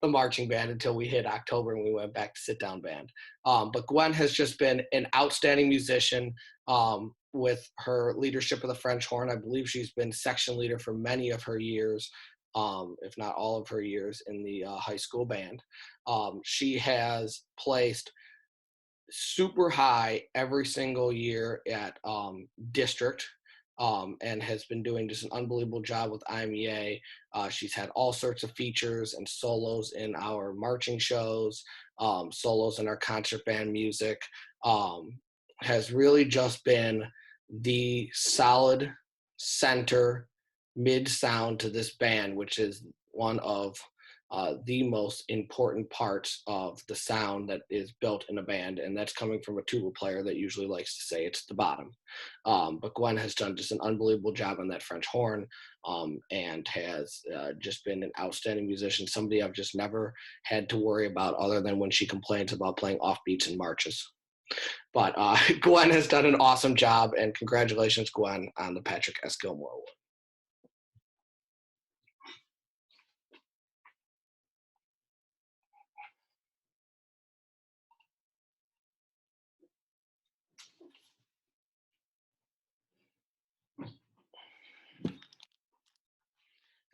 the marching band until we hit October and we went back to sit down band. But Guin has just been an outstanding musician with her leadership of the French horn. I believe she's been section leader for many of her years, if not all of her years in the high school band. She has placed super high every single year at district, and has been doing just an unbelievable job with IMEA. She's had all sorts of features and solos in our marching shows, solos in our concert band music, has really just been the solid center mid sound to this band, which is one of the most important parts of the sound that is built in a band, and that's coming from a tuba player that usually likes to say it's the bottom. But Gwen has done just an unbelievable job on that French horn, and has just been an outstanding musician, somebody I've just never had to worry about other than when she complains about playing offbeats and marches. But Gwen has done an awesome job, and congratulations, Gwen, on the Patrick S. Gilmore Award.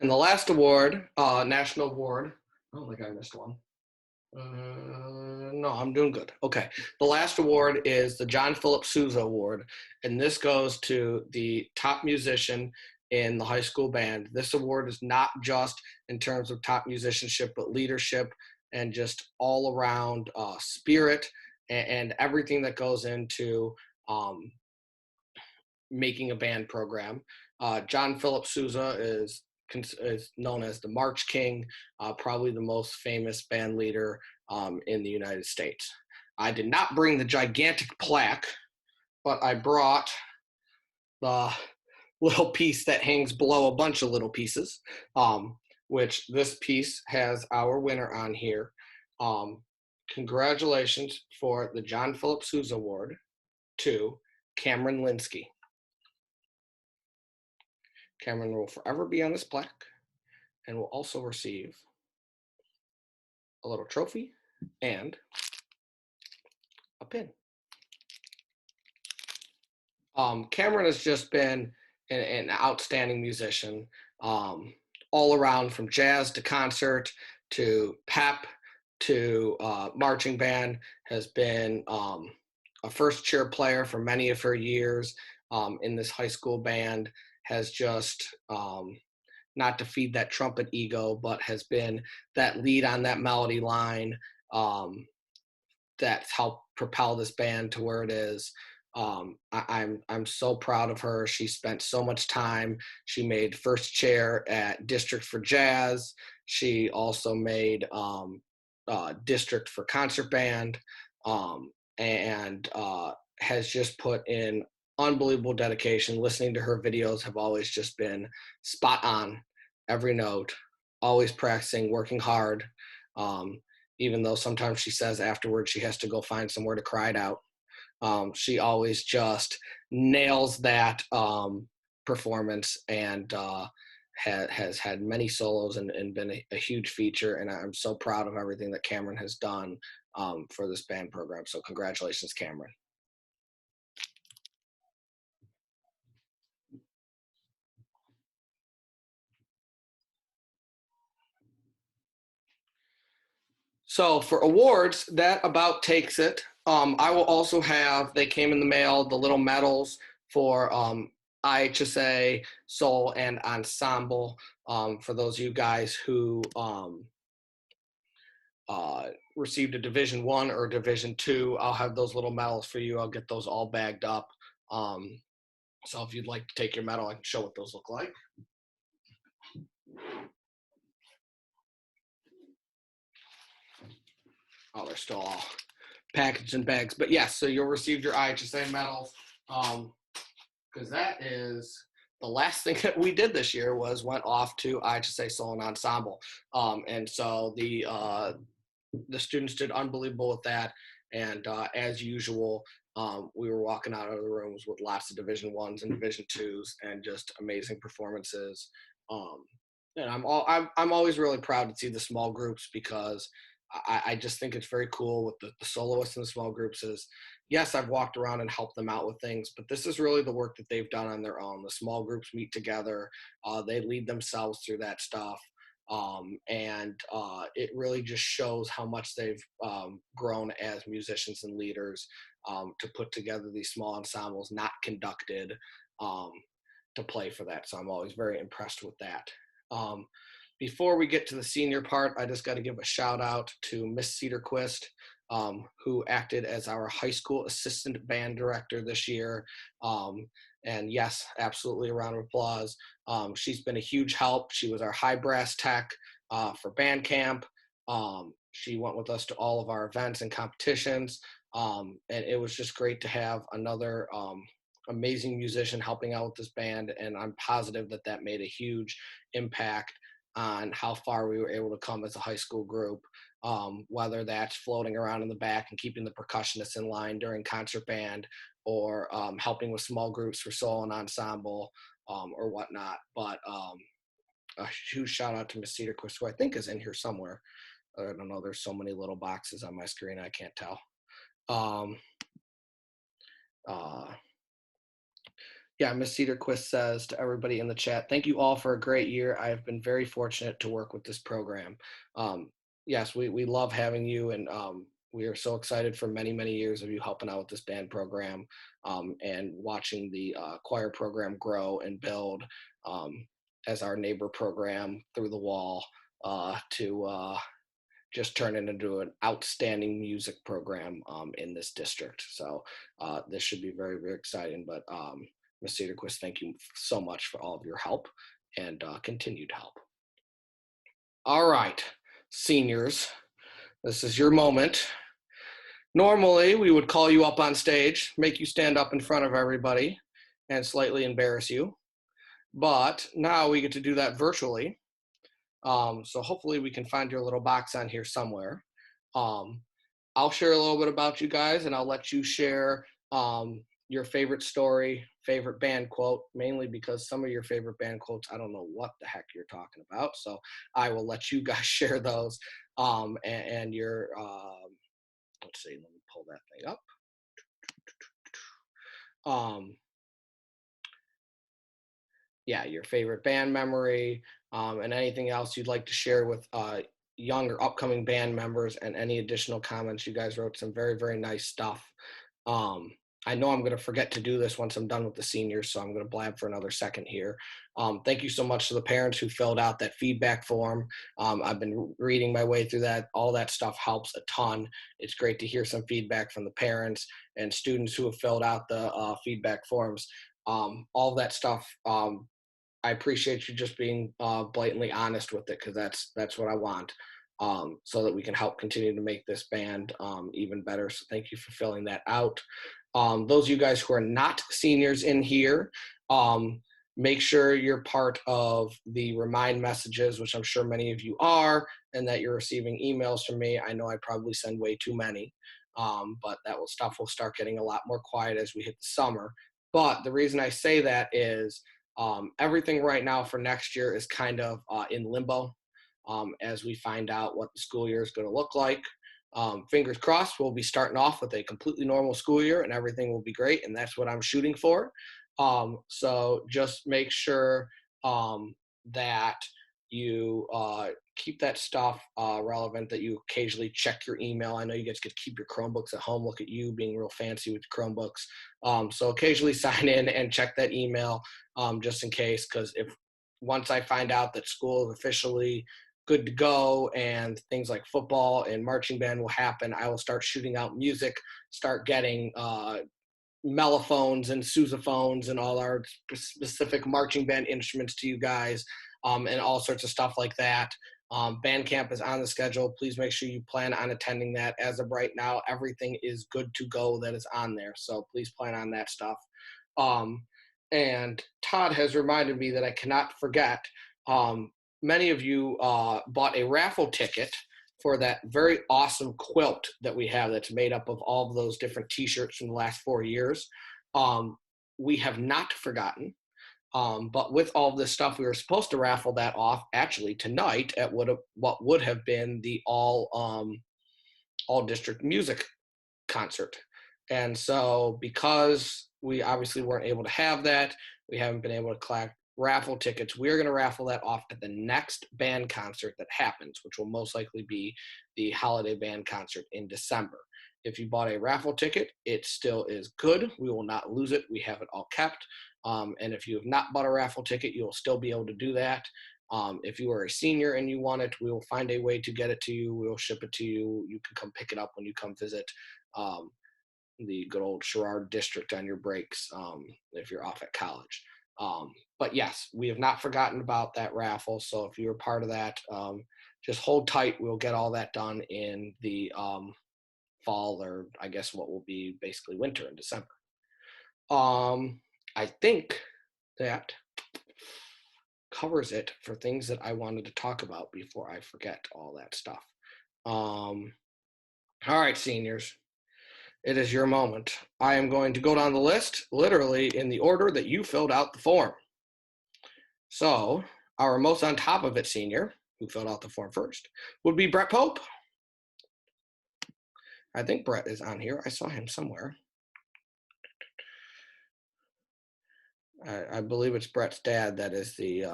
And the last award, national award, I don't think I missed one. No, I'm doing good. Okay. The last award is the John Philip Sousa Award, and this goes to the top musician in the high school band. This award is not just in terms of top musicianship, but leadership and just all around spirit and everything that goes into making a band program. John Philip Sousa is known as the March King, probably the most famous band leader in the United States. I did not bring the gigantic plaque, but I brought the little piece that hangs below a bunch of little pieces, which this piece has our winner on here. Congratulations for the John Philip Sousa Award to Kamryn Linsky. Kamryn will forever be on this plaque and will also receive a little trophy and a pin. Kamryn has just been an outstanding musician, all around, from jazz to concert to pep to marching band. Has been a first chair player for many of her years in this high school band. Has just, not to feed that trumpet ego, but has been that lead on that melody line that's helped propel this band to where it is. I'm so proud of her. She spent so much time. She made first chair at District for Jazz. She also made District for Concert Band, and has just put in unbelievable dedication. Listening to her videos have always just been spot on, every note, always practicing, working hard, even though sometimes she says afterwards she has to go find somewhere to cry it out. She always just nails that performance, and has had many solos and been a huge feature, and I'm so proud of everything that Kamryn has done for this band program. So congratulations, Kamryn. So for awards, that about takes it. I will also have, they came in the mail, the little medals for IHSA, Soul, and Ensemble. For those of you guys who received a Division I or Division II, I'll have those little medals for you. I'll get those all bagged up. So if you'd like to take your medal, I can show what those look like. Oh, they're still all packaged in bags. But yes, so you'll receive your IHSA medals, because that is the last thing that we did this year was went off to IHSA Soul and Ensemble. And so the students did unbelievable with that. And as usual, we were walking out of the rooms with lots of Division I's and Division II's and just amazing performances. And I'm always really proud to see the small groups, because I just think it's very cool with the soloists and the small groups. Is, yes, I've walked around and helped them out with things, but this is really the work that they've done on their own. The small groups meet together. They lead themselves through that stuff. And it really just shows how much they've grown as musicians and leaders to put together these small ensembles, not conducted, to play for that. So I'm always very impressed with that. Before we get to the senior part, I just got to give a shout out to Miss Cedarquist. who acted as our high school assistant band director this year. And yes, absolutely a round of applause. She's been a huge help. She was our high brass tech for band camp. She went with us to all of our events and competitions. And it was just great to have another amazing musician helping out with this band. And I'm positive that that made a huge impact on how far we were able to come as a high school group, whether that's floating around in the back and keeping the percussionists in line during concert band, or helping with small groups for solo and ensemble, or whatnot. But a huge shout out to Miss Cedarquist, who I think is in here somewhere. I don't know, there's so many little boxes on my screen, I can't tell. Yeah, Miss Cedarquist says to everybody in the chat, thank you all for a great year. I have been very fortunate to work with this program. Yes, we love having you, and we are so excited for many, many years of you helping out with this band program, and watching the choir program grow and build, as our neighbor program through the wall, to just turn it into an outstanding music program in this district. So this should be very, very exciting. But Ms. Cedarquist, thank you so much for all of your help and continued help. All right, seniors, this is your moment. Normally, we would call you up on stage, make you stand up in front of everybody, and slightly embarrass you. But now we get to do that virtually. So hopefully we can find your little box on here somewhere. I'll share a little bit about you guys, and I'll let you share your favorite story, favorite band quote, mainly because some of your favorite band quotes, I don't know what the heck you're talking about. So I will let you guys share those. And your, let's see, let me pull that thing up. Yeah, your favorite band memory, and anything else you'd like to share with young or upcoming band members, and any additional comments. You guys wrote some very, very nice stuff. I know I'm going to forget to do this once I'm done with the seniors, so I'm going to blab for another second here. Thank you so much to the parents who filled out that feedback form. I've been reading my way through that. All that stuff helps a ton. It's great to hear some feedback from the parents and students who have filled out the feedback forms. All that stuff, I appreciate you just being blatantly honest with it, because that's what I want, so that we can help continue to make this band even better. So thank you for filling that out. Those of you guys who are not seniors in here, make sure you're part of the remind messages, which I'm sure many of you are, and that you're receiving emails from me. I know I probably send way too many, but stuff will start getting a lot more quiet as we hit the summer. But the reason I say that is everything right now for next year is kind of in limbo, as we find out what the school year is going to look like. Fingers crossed, we'll be starting off with a completely normal school year and everything will be great, and that's what I'm shooting for. So just make sure that you keep that stuff relevant, that you occasionally check your email. I know you guys could keep your Chromebooks at home. Look at you being real fancy with Chromebooks. So occasionally sign in and check that email, just in case, because if once I find out that school is officially good to go and things like football and marching band will happen, I will start shooting out music, start getting mellophones and sousaphones and all our specific marching band instruments to you guys, and all sorts of stuff like that. Band camp is on the schedule. Please make sure you plan on attending that. As of right now, everything is good to go that is on there, so please plan on that stuff. And Todd has reminded me that I cannot forget, many of you bought a raffle ticket for that very awesome quilt that we have that's made up of all of those different t-shirts from the last 4 years. We have not forgotten, but with all of this stuff, we were supposed to raffle that off actually tonight at what would have been the all district music concert. And so because we obviously weren't able to have that, we haven't been able to collect raffle tickets. We're going to raffle that off at the next band concert that happens, which will most likely be the holiday band concert in December. If you bought a raffle ticket, it still is good. We will not lose it. We have it all kept. And if you have not bought a raffle ticket, you'll still be able to do that. If you are a senior and you want it, we will find a way to get it to you. We'll ship it to you. You can come pick it up when you come visit the good old Sherrard district on your breaks if you're off at college. But yes, we have not forgotten about that raffle. So if you're part of that, just hold tight. We'll get all that done in the fall, or I guess what will be basically winter in December. I think that covers it for things that I wanted to talk about before I forget all that stuff. All right, seniors, it is your moment. I am going to go down the list literally in the order that you filled out the form. So our most on top of it senior, who filled out the form first, would be Brett Pope. I think Brett is on here. I saw him somewhere. I believe it's Brett's dad that is the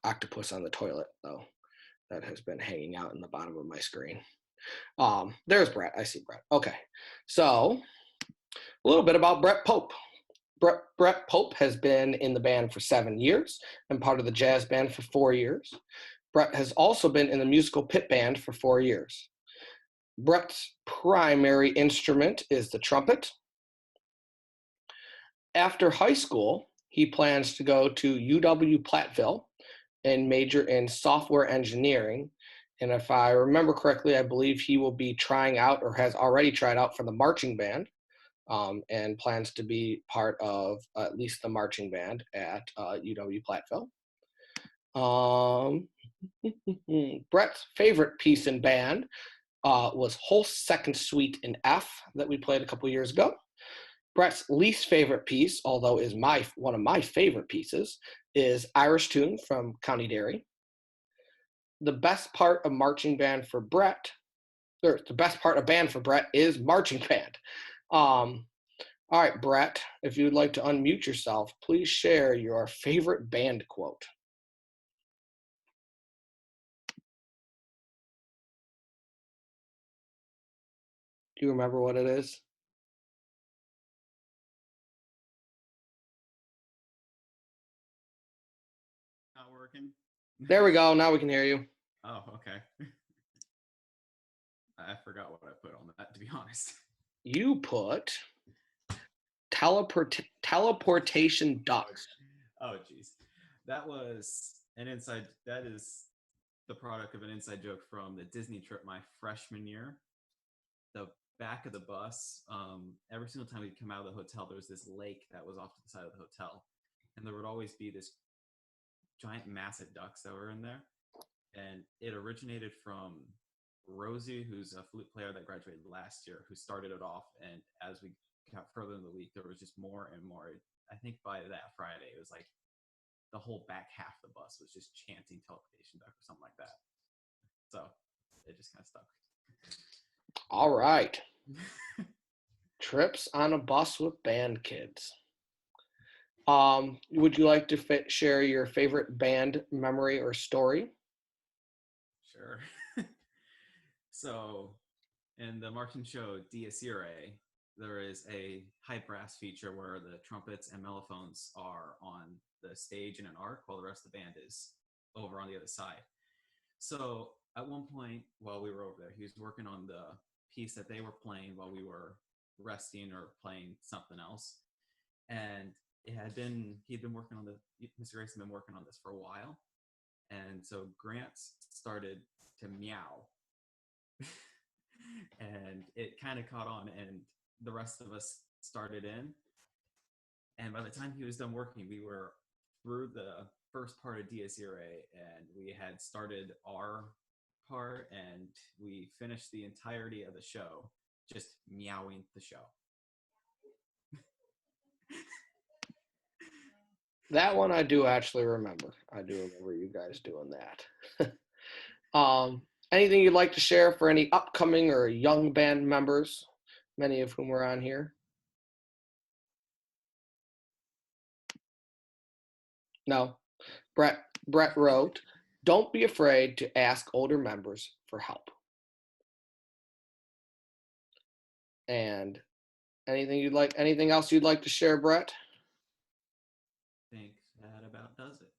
octopus on the toilet, though, that has been hanging out in the bottom of my screen. There's Brett. I see Brett. Okay. So a little bit about Brett Pope. Brett Pope has been in the band for 7 years and part of the jazz band for 4 years. Brett has also been in the musical pit band for 4 years. Brett's primary instrument is the trumpet. After high school, he plans to go to UW-Platteville and major in software engineering. And if I remember correctly, I believe he will be trying out or has already tried out for the marching band and plans to be part of at least the marching band at UW-Platteville. Brett's favorite piece in band was Holst's Second Suite in F that we played a couple years ago. Brett's least favorite piece, although is one of my favorite pieces, is Irish Tune from County Derry. The best part of marching band for Brett, or the best part of band for Brett is marching band. All right, Brett, if you would like to unmute yourself, please share your favorite band quote. Do you remember what it is? Not working. There we go. Now we can hear you. Oh, okay. I forgot what I put on that, to be honest. You put teleportation ducks. Oh, geez. That was an inside, that is the product of an inside joke from the Disney trip my freshman year. The back of the bus, every single time we'd come out of the hotel, there was this lake that was off to the side of the hotel. And there would always be this giant massive ducks that were in there. And it originated from Rosie, who's a flute player that graduated last year, who started it off. And as we got further in the week, there was just more and more. I think by that Friday, it was like the whole back half of the bus was just chanting teleportation duck or something like that. So it just kind of stuck. All right. Trips on a bus with band kids. Would you like to share your favorite band memory or story? Sure. So in the marching show Dies Irae, there is a high brass feature where the trumpets and mellophones are on the stage in an arc while the rest of the band is over on the other side. So at one point while we were over there, he was working on the piece that they were playing while we were resting or playing something else. And he'd been working on Mr. Grayson had been working on this for a while. And so Grant started to meow. And it kind of caught on, and the rest of us started in. And by the time he was done working, we were through the first part of Dies Irae, and we had started our part, and we finished the entirety of the show just meowing the show. That one I do actually remember. I do remember you guys doing that. Anything you'd like to share for any upcoming or young band members, many of whom are on here? No. Brett wrote, "Don't be afraid to ask older members for help." And anything else you'd like to share, Brett? I think that about does it.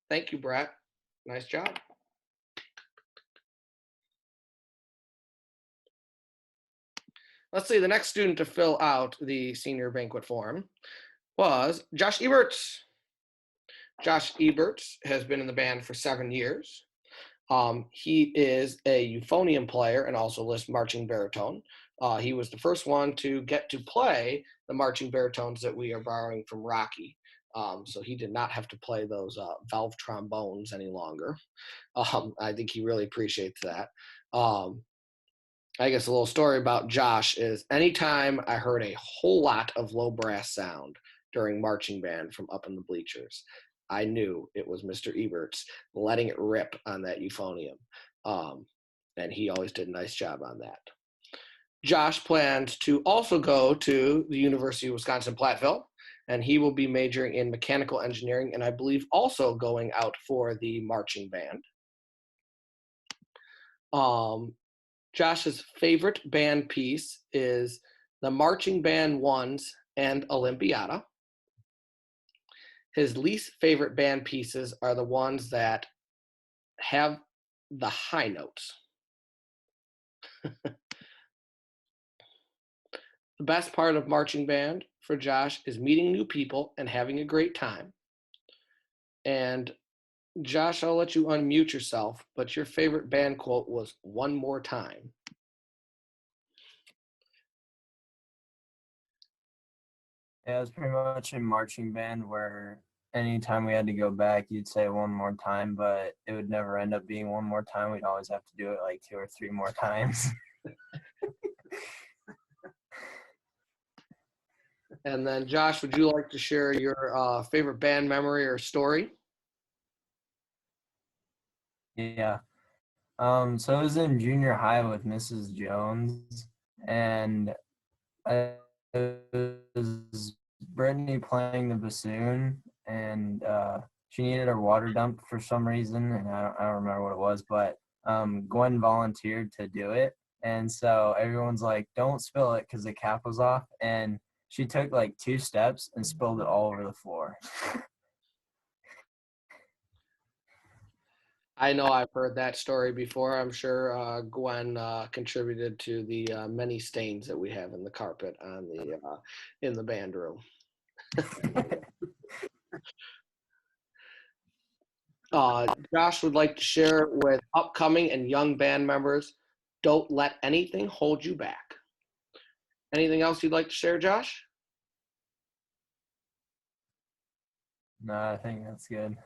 Thank you, Brett. Nice job. Let's see, the next student to fill out the senior banquet form was Josh Eberts. Josh Eberts has been in the band for 7 years. He is a euphonium player and also lists marching baritone. He was the first one to get to play the marching baritones that we are borrowing from Rocky. So he did not have to play those valve trombones any longer. I think he really appreciates that. I guess a little story about Josh is anytime I heard a whole lot of low brass sound during marching band from up in the bleachers, I knew it was Mr. Eberts letting it rip on that euphonium. And he always did a nice job on that. Josh plans to also go to the University of Wisconsin-Platteville, and he will be majoring in mechanical engineering, and I believe also going out for the marching band. Josh's favorite band piece is the Marching Band Ones and Olympiada. His least favorite band pieces are the ones that have the high notes. The best part of marching band for Josh is meeting new people and having a great time. And Josh, I'll let you unmute yourself, but your favorite band quote was "one more time." Yeah, it was pretty much in marching band where anytime we had to go back, you'd say one more time, but it would never end up being one more time. We'd always have to do it like 2 or 3 more times. And then Josh, would you like to share your favorite band memory or story? Yeah. So I was in junior high with Mrs. Jones, and it was Brittany playing the bassoon, and she needed her water dumped for some reason, and I don't remember what it was, but Guin volunteered to do it, and so everyone's like, "Don't spill it," because the cap was off, and she took like 2 steps and spilled it all over the floor. I know I've heard that story before. I'm sure Gwen contributed to the many stains that we have in the carpet on the in the band room. Josh would like to share with upcoming and young band members, don't let anything hold you back. Anything else you'd like to share, Josh? No, I think that's good.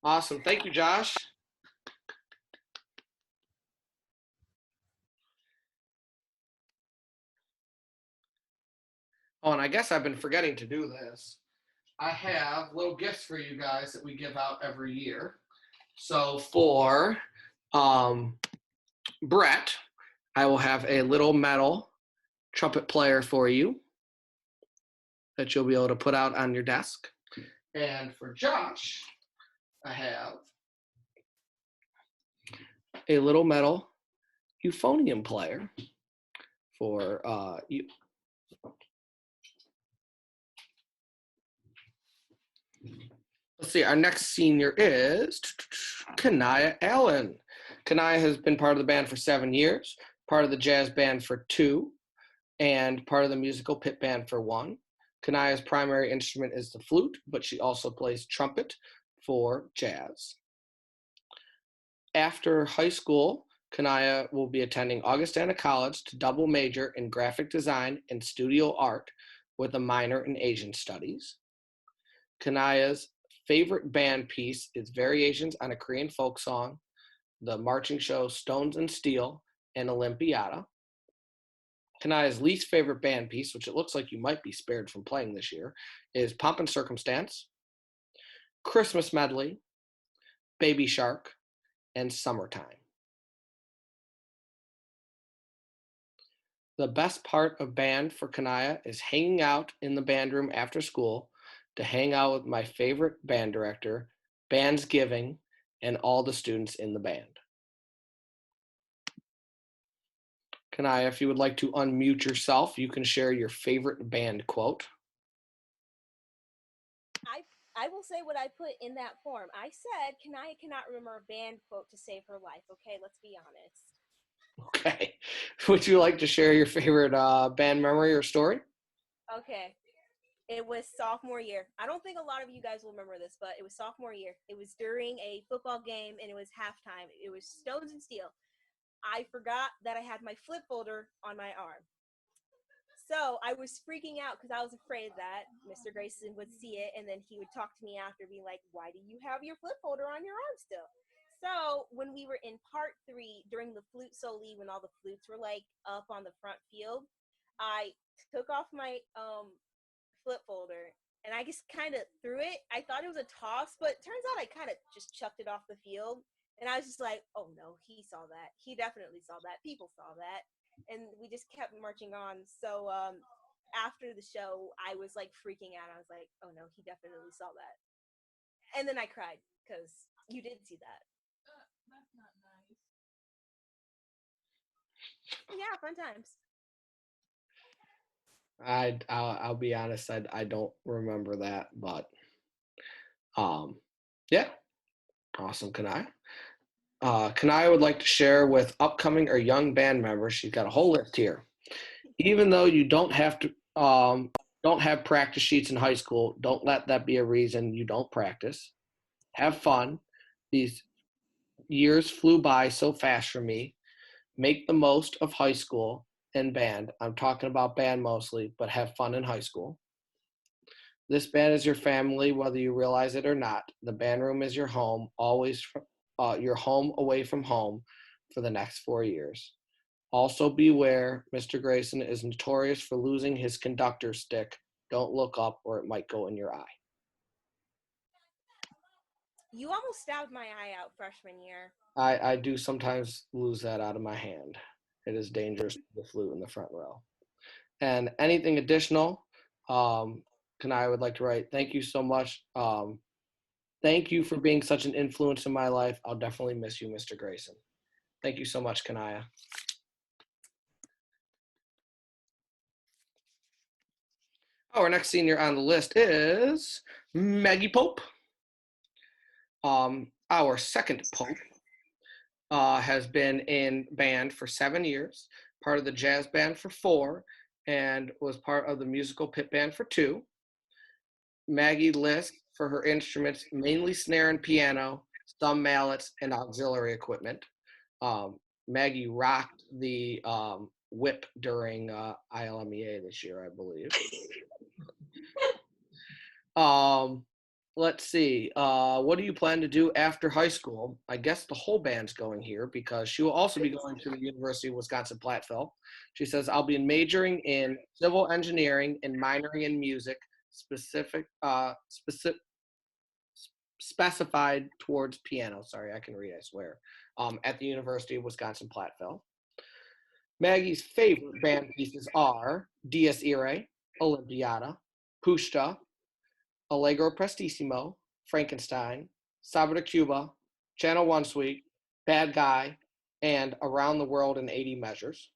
Awesome. Thank you, Josh. Oh, and I guess I've been forgetting to do this. I have little gifts for you guys that we give out every year. So for Brett, I will have a little metal trumpet player for you that you'll be able to put out on your desk. And for Josh, I have a little metal euphonium player for you. Let's see, our next senior is Kanaya Allen. Kanaya has been part of the band for 7 years, part of the jazz band for 2, and part of the musical pit band for 1. Kanaya's primary instrument is the flute, but she also plays trumpet for jazz. After high school, Kanaya will be attending Augustana College to double major in graphic design and studio art with a minor in Asian studies. Kanaya's favorite band piece is variations on a Korean folk song, the marching show Stones and Steel, and Olympiada. Kanaya's least favorite band piece, which it looks like you might be spared from playing this year, is Pomp and Circumstance, Christmas Medley, Baby Shark, and Summertime. The best part of band for Kanaya is hanging out in the band room after school to hang out with my favorite band director, Bandsgiving, and all the students in the band. Kanaya, if you would like to unmute yourself, you can share your favorite band quote. I I will say what I put in that form. I said, Kanaya cannot remember a band quote to save her life. Okay, let's be honest. Okay. Would you like to share your favorite band memory or story? Okay. It was sophomore year. I don't think a lot of you guys will remember this, but it was sophomore year. It was during a football game, and it was halftime. It was Stones and Steel. I forgot that I had my flip folder on my arm. So I was freaking out because I was afraid that Mr. Grayson would see it, and then he would talk to me after, being like, why do you have your flip folder on your arm still? So when we were in part 3, during the flute soli, when all the flutes were like up on the front field, I took off my flip folder, and I just kind of threw it. I thought it was a toss, but it turns out I kind of just chucked it off the field. And I was just like, oh no, he saw that. He definitely saw that. People saw that. And we just kept marching on. So after the show, I was like freaking out. I was like, oh no, he definitely saw that. And then I cried because you did see that. That's not nice. Yeah, fun times. I'll be honest, I don't remember that, but yeah, awesome, Kanai. Kanai would like to share with upcoming or young band members. She's got a whole list here. Even though you don't have practice sheets in high school, don't let that be a reason you don't practice. Have fun. These years flew by so fast for me. Make the most of high school and band. I'm talking about band mostly, but have fun in high school. This band is your family, whether you realize it or not. The band room is your home, always your home away from home for the next 4 years. Also beware, Mr. Grayson is notorious for losing his conductor stick. Don't look up or it might go in your eye. You almost stabbed my eye out freshman year. I do sometimes lose that out of my hand. It is dangerous to the flute in the front row. And anything additional, I would like to write, thank you so much. Thank you for being such an influence in my life. I'll definitely miss you, Mr. Grayson. Thank you so much, Kanaya. Our next senior on the list is Maggie Pope. Our second Pope has been in band for 7 years, part of the jazz band for 4, and was part of the musical pit band for 2. Maggie lists for her instruments mainly snare and piano, some mallets, and auxiliary equipment. Maggie rocked the whip during ILMEA this year, I believe. Let's see. What do you plan to do after high school? I guess the whole band's going here because she will also be going to the University of Wisconsin-Platteville. She says, I'll be majoring in civil engineering and minoring in music, specified towards piano. Sorry, I can read, I swear. At the University of Wisconsin-Platteville. Maggie's favorite band pieces are Dies Irae, Olympiada, Pushta, Allegro Prestissimo, Frankenstein, Sabra Cuba, Channel One Suite, Bad Guy, and Around the World in 80 Measures.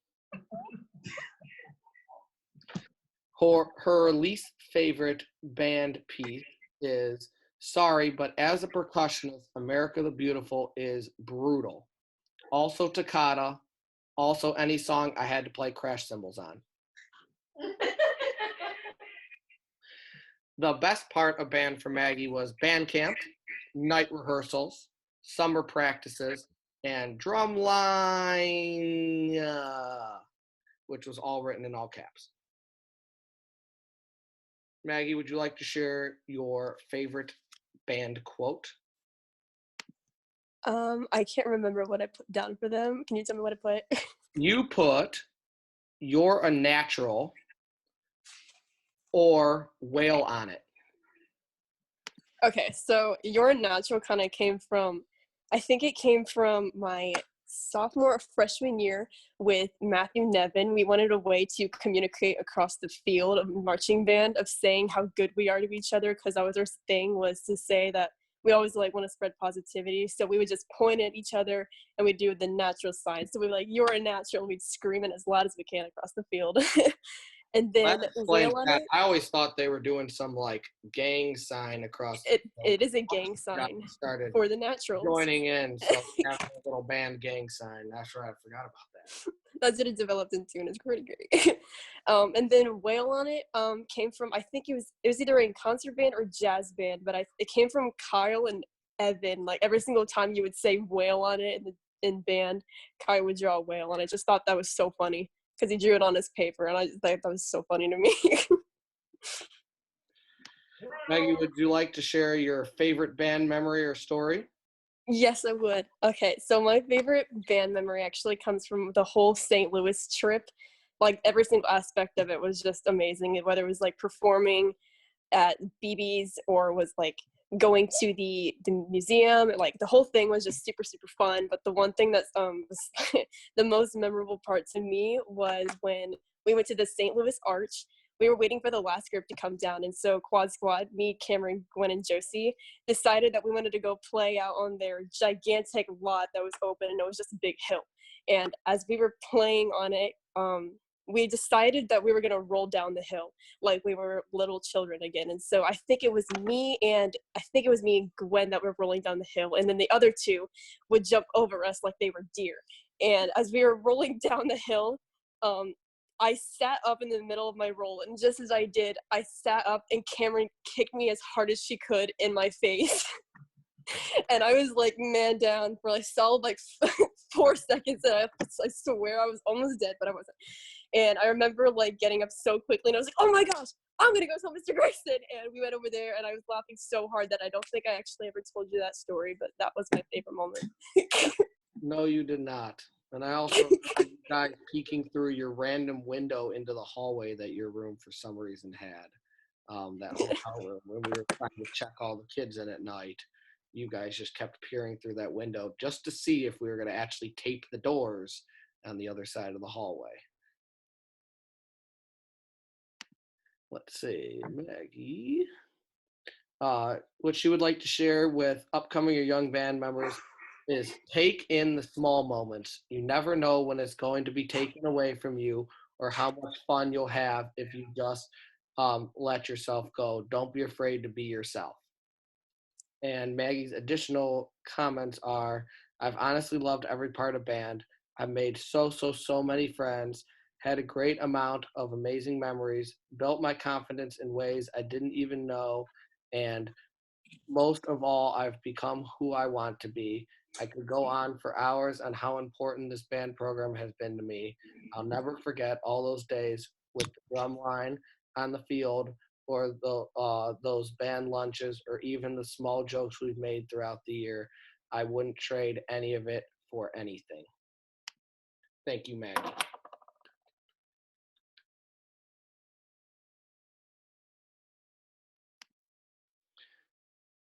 Her least favorite band piece is Sorry, but as a percussionist, America the Beautiful is brutal. Also Toccata, also any song I had to play crash cymbals on. The best part of band for Maggie was band camp, night rehearsals, summer practices, and drum line, which was all written in all caps. Maggie, would you like to share your favorite band quote? I can't remember what I put down for them. Can you tell me what I put? You put, you're a natural, or whale on it. Okay, so Your Natural kind of came from, I think it came from my sophomore or freshman year with Matthew Nevin. We wanted a way to communicate across the field of marching band of saying how good we are to each other, because that was our thing, was to say that we always like want to spread positivity. So we would just point at each other and we'd do the natural sign. So we'd be like, you're a natural, and we'd scream it as loud as we can across the field. and That then explains wail on that. it. I always thought they were doing some like gang sign across. It is a gang sign Started for the Naturals. joining in, so we have a little band gang sign. That's right, I forgot about that. That's what it developed into, and it's pretty great. And then wail on it came from, I think it was either a concert band or jazz band, but it came from Kyle and Evan. Like every single time you would say wail on it in band, Kyle would draw a whale, and I just thought that was so funny because he drew it on his paper, and I just thought that was so funny to me. Maggie, would you like to share your favorite band memory or story? Yes, I would. Okay, so my favorite band memory actually comes from the whole St. Louis trip. Like every single aspect of it was just amazing. Whether it was like performing at BB's or was like going to the museum, like the whole thing was just super super fun. But the one thing that was the most memorable part to me was when we went to the St. Louis Arch. We were waiting for the last group to come down, and so Quad Squad, me, Kamryn, Guin, and Josie, decided that we wanted to go play out on their gigantic lot that was open, and it was just a big hill. And as we were playing on it, we decided that we were going to roll down the hill like we were little children again. And so I think it was me and Gwen that were rolling down the hill, and then the other two would jump over us like they were deer. And as we were rolling down the hill, I sat up in the middle of my roll, and just as I did, I sat up and Kamryn kicked me as hard as she could in my face. And I was like man down for like solid like 4 seconds, and I swear I was almost dead, but I wasn't. And I remember like getting up so quickly, and I was like, oh my gosh, I'm gonna go tell Mr. Grayson. And we went over there, and I was laughing so hard that I don't think I actually ever told you that story, but that was my favorite moment. No, you did not. And I also remember you guys peeking through your random window into the hallway that your room for some reason had. That hotel room when we were trying to check all the kids in at night. You guys just kept peering through that window just to see if we were going to actually tape the doors on the other side of the hallway. Let's see, Maggie. What she would like to share with upcoming or young band members is take in the small moments. You never know when it's going to be taken away from you or how much fun you'll have if you just let yourself go. Don't be afraid to be yourself. And Maggie's additional comments are, I've honestly loved every part of band. I've made so many friends, had a great amount of amazing memories, built my confidence in ways I didn't even know, and most of all, I've become who I want to be. I could go on for hours on how important this band program has been to me. I'll never forget all those days with the drum line on the field, or those band lunches, or even the small jokes we've made throughout the year. I wouldn't trade any of it for anything. Thank you, Maggie.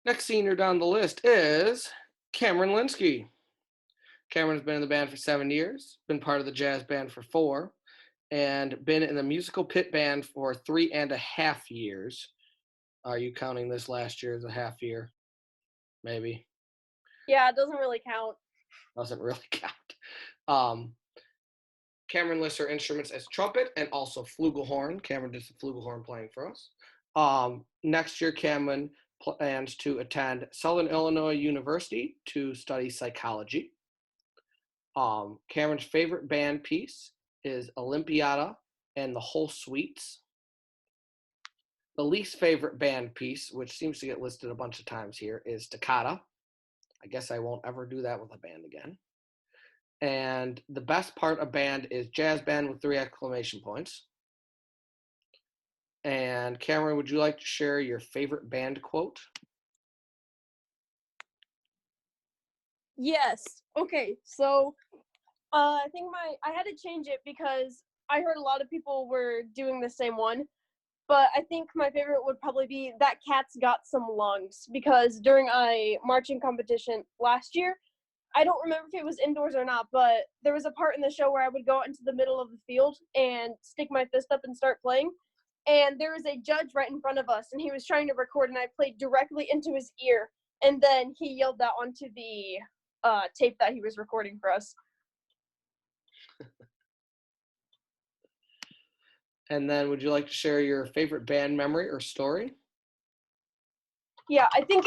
Next senior down the list is Kamryn Linsky. Kamryn's been in the band for 7 years, been part of the jazz band for 4, and been in the musical pit band for 3.5 years. Are you counting this last year as a half year? Maybe. Yeah, it doesn't really count. Doesn't really count. Kamryn lists her instruments as trumpet and also flugelhorn. Kamryn does the flugelhorn playing for us. Next year, Kamryn plans to attend Southern Illinois University to study psychology. Kamryn's favorite band piece is Olympiada and the Whole Suites. The least favorite band piece, which seems to get listed a bunch of times here, is Toccata. I guess I won't ever do that with a band again. And the best part of band is jazz band with 3 exclamation points. And Kamryn, would you like to share your favorite band quote? Yes. Okay. So, I think I had to change it because I heard a lot of people were doing the same one. But I think my favorite would probably be That Cat's Got Some Lungs, because during a marching competition last year, I don't remember if it was indoors or not, but there was a part in the show where I would go out into the middle of the field and stick my fist up and start playing. And there was a judge right in front of us, and he was trying to record, and I played directly into his ear. And then he yelled that onto the tape that he was recording for us. And then would you like to share your favorite band memory or story? Yeah, I think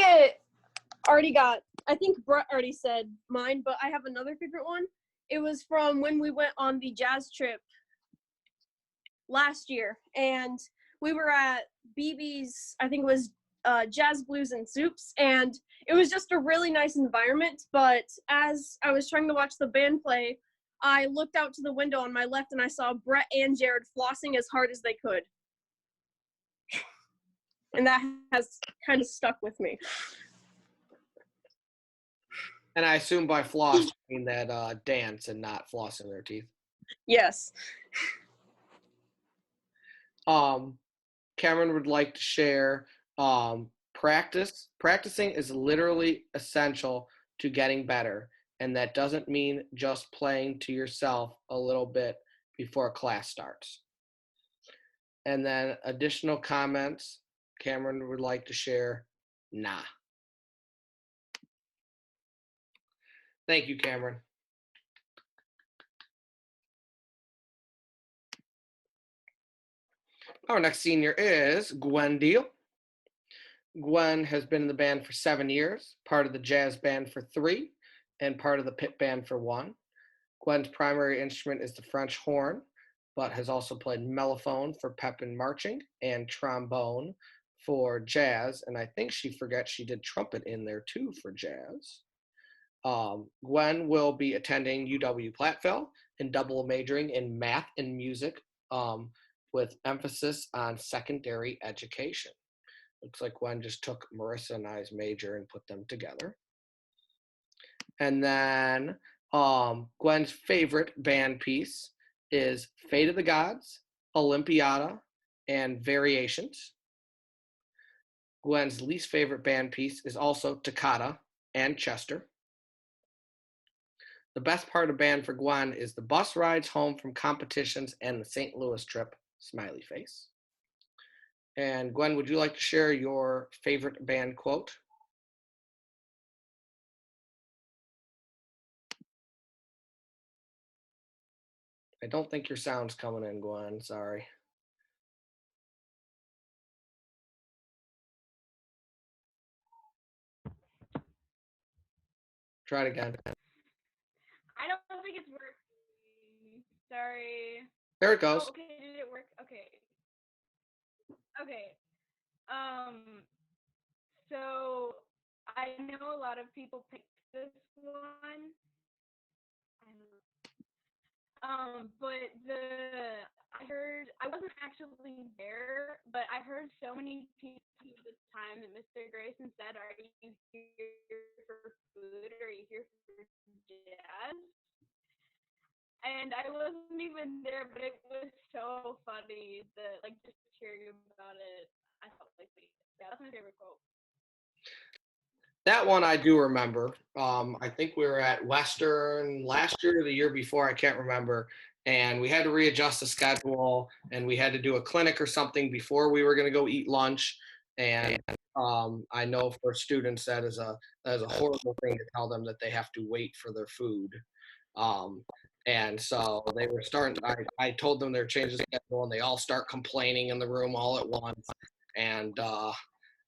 Brett already said mine, but I have another favorite one. It was from when we went on the jazz trip last year, and we were at BB's, I think it was Jazz Blues and Soups, and it was just a really nice environment. But as I was trying to watch the band play, I looked out to the window on my left and I saw Brett and Jared flossing as hard as they could. And that has kind of stuck with me. And I assume by floss, you mean that dance and not flossing their teeth. Yes. Kamryn would like to share practicing is literally essential to getting better, and that doesn't mean just playing to yourself a little bit before class starts. And then additional comments, Kamryn would like to share, nah. Thank you, Kamryn. Our next senior is Gwen Deal. Gwen has been in the band for 7 years, part of the jazz band for 3, and part of the pit band for 1. Gwen's primary instrument is the French horn, but has also played mellophone for pep and marching and trombone for jazz. And I think she forgets she did trumpet in there too for jazz. Gwen will be attending UW-Platteville and double majoring in math and music with emphasis on secondary education. Looks like Gwen just took Marissa and I's major and put them together. And then Gwen's favorite band piece is Fate of the Gods, Olympiada, and Variations. Gwen's least favorite band piece is also Toccata and Chester. The best part of band for Gwen is the bus rides home from competitions and the St. Louis trip, smiley face. And Gwen, would you like to share your favorite band quote? I don't think your sound's coming in, Gwen. Sorry. Try it again. I don't think it's working. Sorry. There it goes. Oh, okay, did it work? Okay. Okay. So I know a lot of people picked this one. But I wasn't actually there, but I heard so many people at the time that Mr. Grayson said, "Are you here for food? Or are you here for jazz?" And I wasn't even there, but it was so funny that just hearing about it, I felt like yeah, that's my favorite quote. That one I do remember. I think we were at Western last year or the year before, I can't remember. And we had to readjust the schedule and we had to do a clinic or something before we were going to go eat lunch. And I know for students that is a horrible thing to tell them that they have to wait for their food. And so they were starting, I told them they're changing the schedule and they all start complaining in the room all at once. And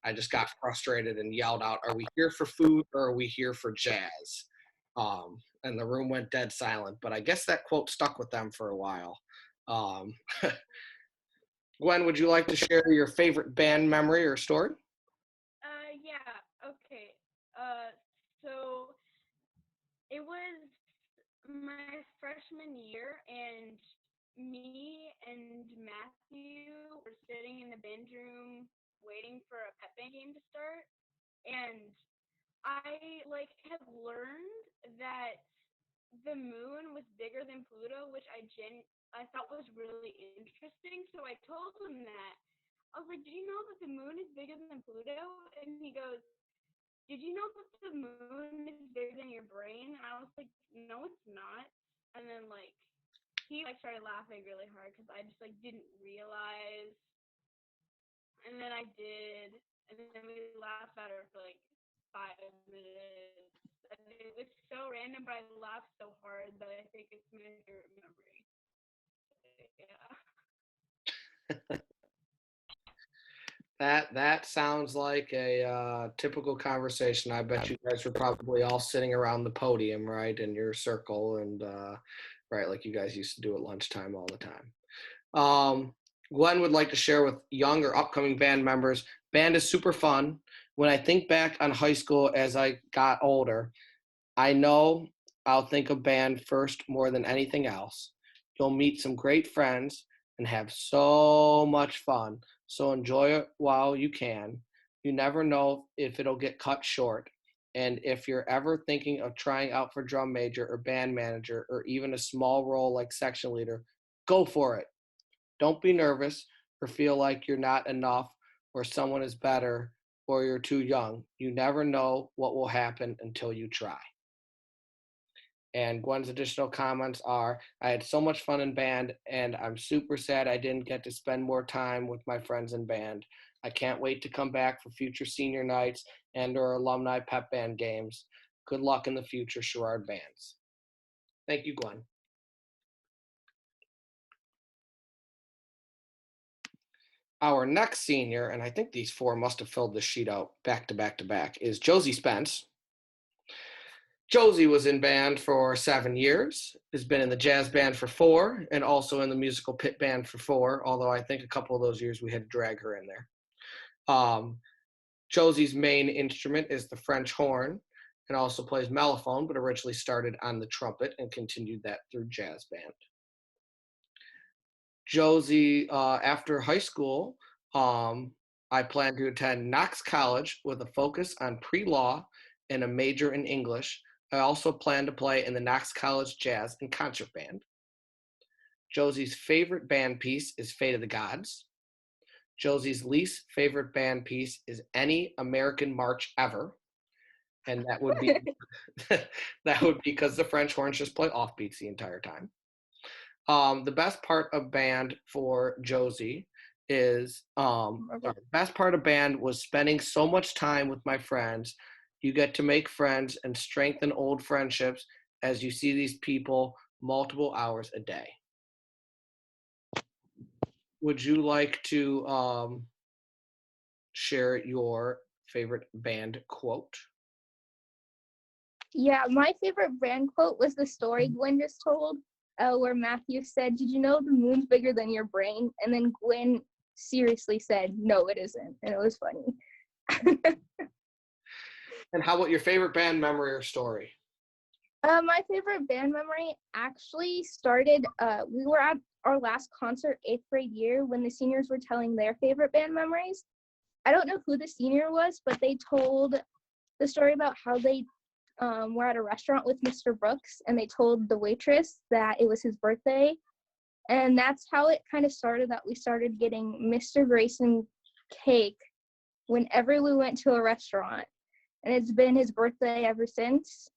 I just got frustrated and yelled out, "Are we here for food or are we here for jazz?" And the room went dead silent, but I guess that quote stuck with them for a while. Gwen, would you like to share your favorite band memory or story? Yeah, okay. So it was my freshman year, and me and Matthew were sitting in the band room waiting for a pep band game to start, and I have learned that the moon was bigger than Pluto, which I thought was really interesting. So I told him that. I was like, "Did you know that the moon is bigger than Pluto?" And he goes, "Did you know that the moon is bigger than your brain?" And I was like, "No, it's not." And then he started laughing really hard because I just didn't realize. And then I did, and then we laughed about it for 5 minutes. And it was so random, but I laughed so hard that I think it's my favorite memory. Yeah. That sounds like a typical conversation. I bet you guys were probably all sitting around the podium, right, in your circle, and right, like you guys used to do at lunchtime all the time. Glenn would like to share with young or upcoming band members. Band is super fun. When I think back on high school as I got older, I know I'll think of band first more than anything else. You'll meet some great friends and have so much fun. So enjoy it while you can. You never know if it'll get cut short. And if you're ever thinking of trying out for drum major or band manager or even a small role like section leader, go for it. Don't be nervous or feel like you're not enough or someone is better or you're too young. You never know what will happen until you try. And Gwen's additional comments are, I had so much fun in band, and I'm super sad I didn't get to spend more time with my friends in band. I can't wait to come back for future senior nights and or alumni pep band games. Good luck in the future, Sherrard bands. Thank you, Gwen. Our next senior, and I think these four must have filled this sheet out back to back to back, is Josie Spence. Josie was in band for 7 years, has been in the jazz band for 4, and also in the musical pit band for 4, although I think a couple of those years we had to drag her in there. Josie's main instrument is the French horn and also plays mellophone, but originally started on the trumpet and continued that through jazz band. Josie, after high school, I plan to attend Knox College with a focus on pre-law and a major in English. I also plan to play in the Knox College Jazz and Concert Band. Josie's favorite band piece is Fate of the Gods. Josie's least favorite band piece is Any American March Ever. And that would be that would be because the French horns just play offbeats the entire time. The best part of band for Josie is the best part of band was spending so much time with my friends. You get to make friends and strengthen old friendships as you see these people multiple hours a day. Would you like to share your favorite band quote? Yeah, my favorite band quote was the story Guin just told, where Matthew said, "Did you know the moon's bigger than your brain?" And then Guin seriously said, "No, it isn't." And it was funny. And how about your favorite band memory or story? My favorite band memory actually started, we were at our last concert 8th grade year when the seniors were telling their favorite band memories. I don't know who the senior was, but they told the story about how they were at a restaurant with Mr. Brooks, and they told the waitress that it was his birthday. And that's how it kind of started, that we started getting Mr. Grayson cake whenever we went to a restaurant. And it's been his birthday ever since.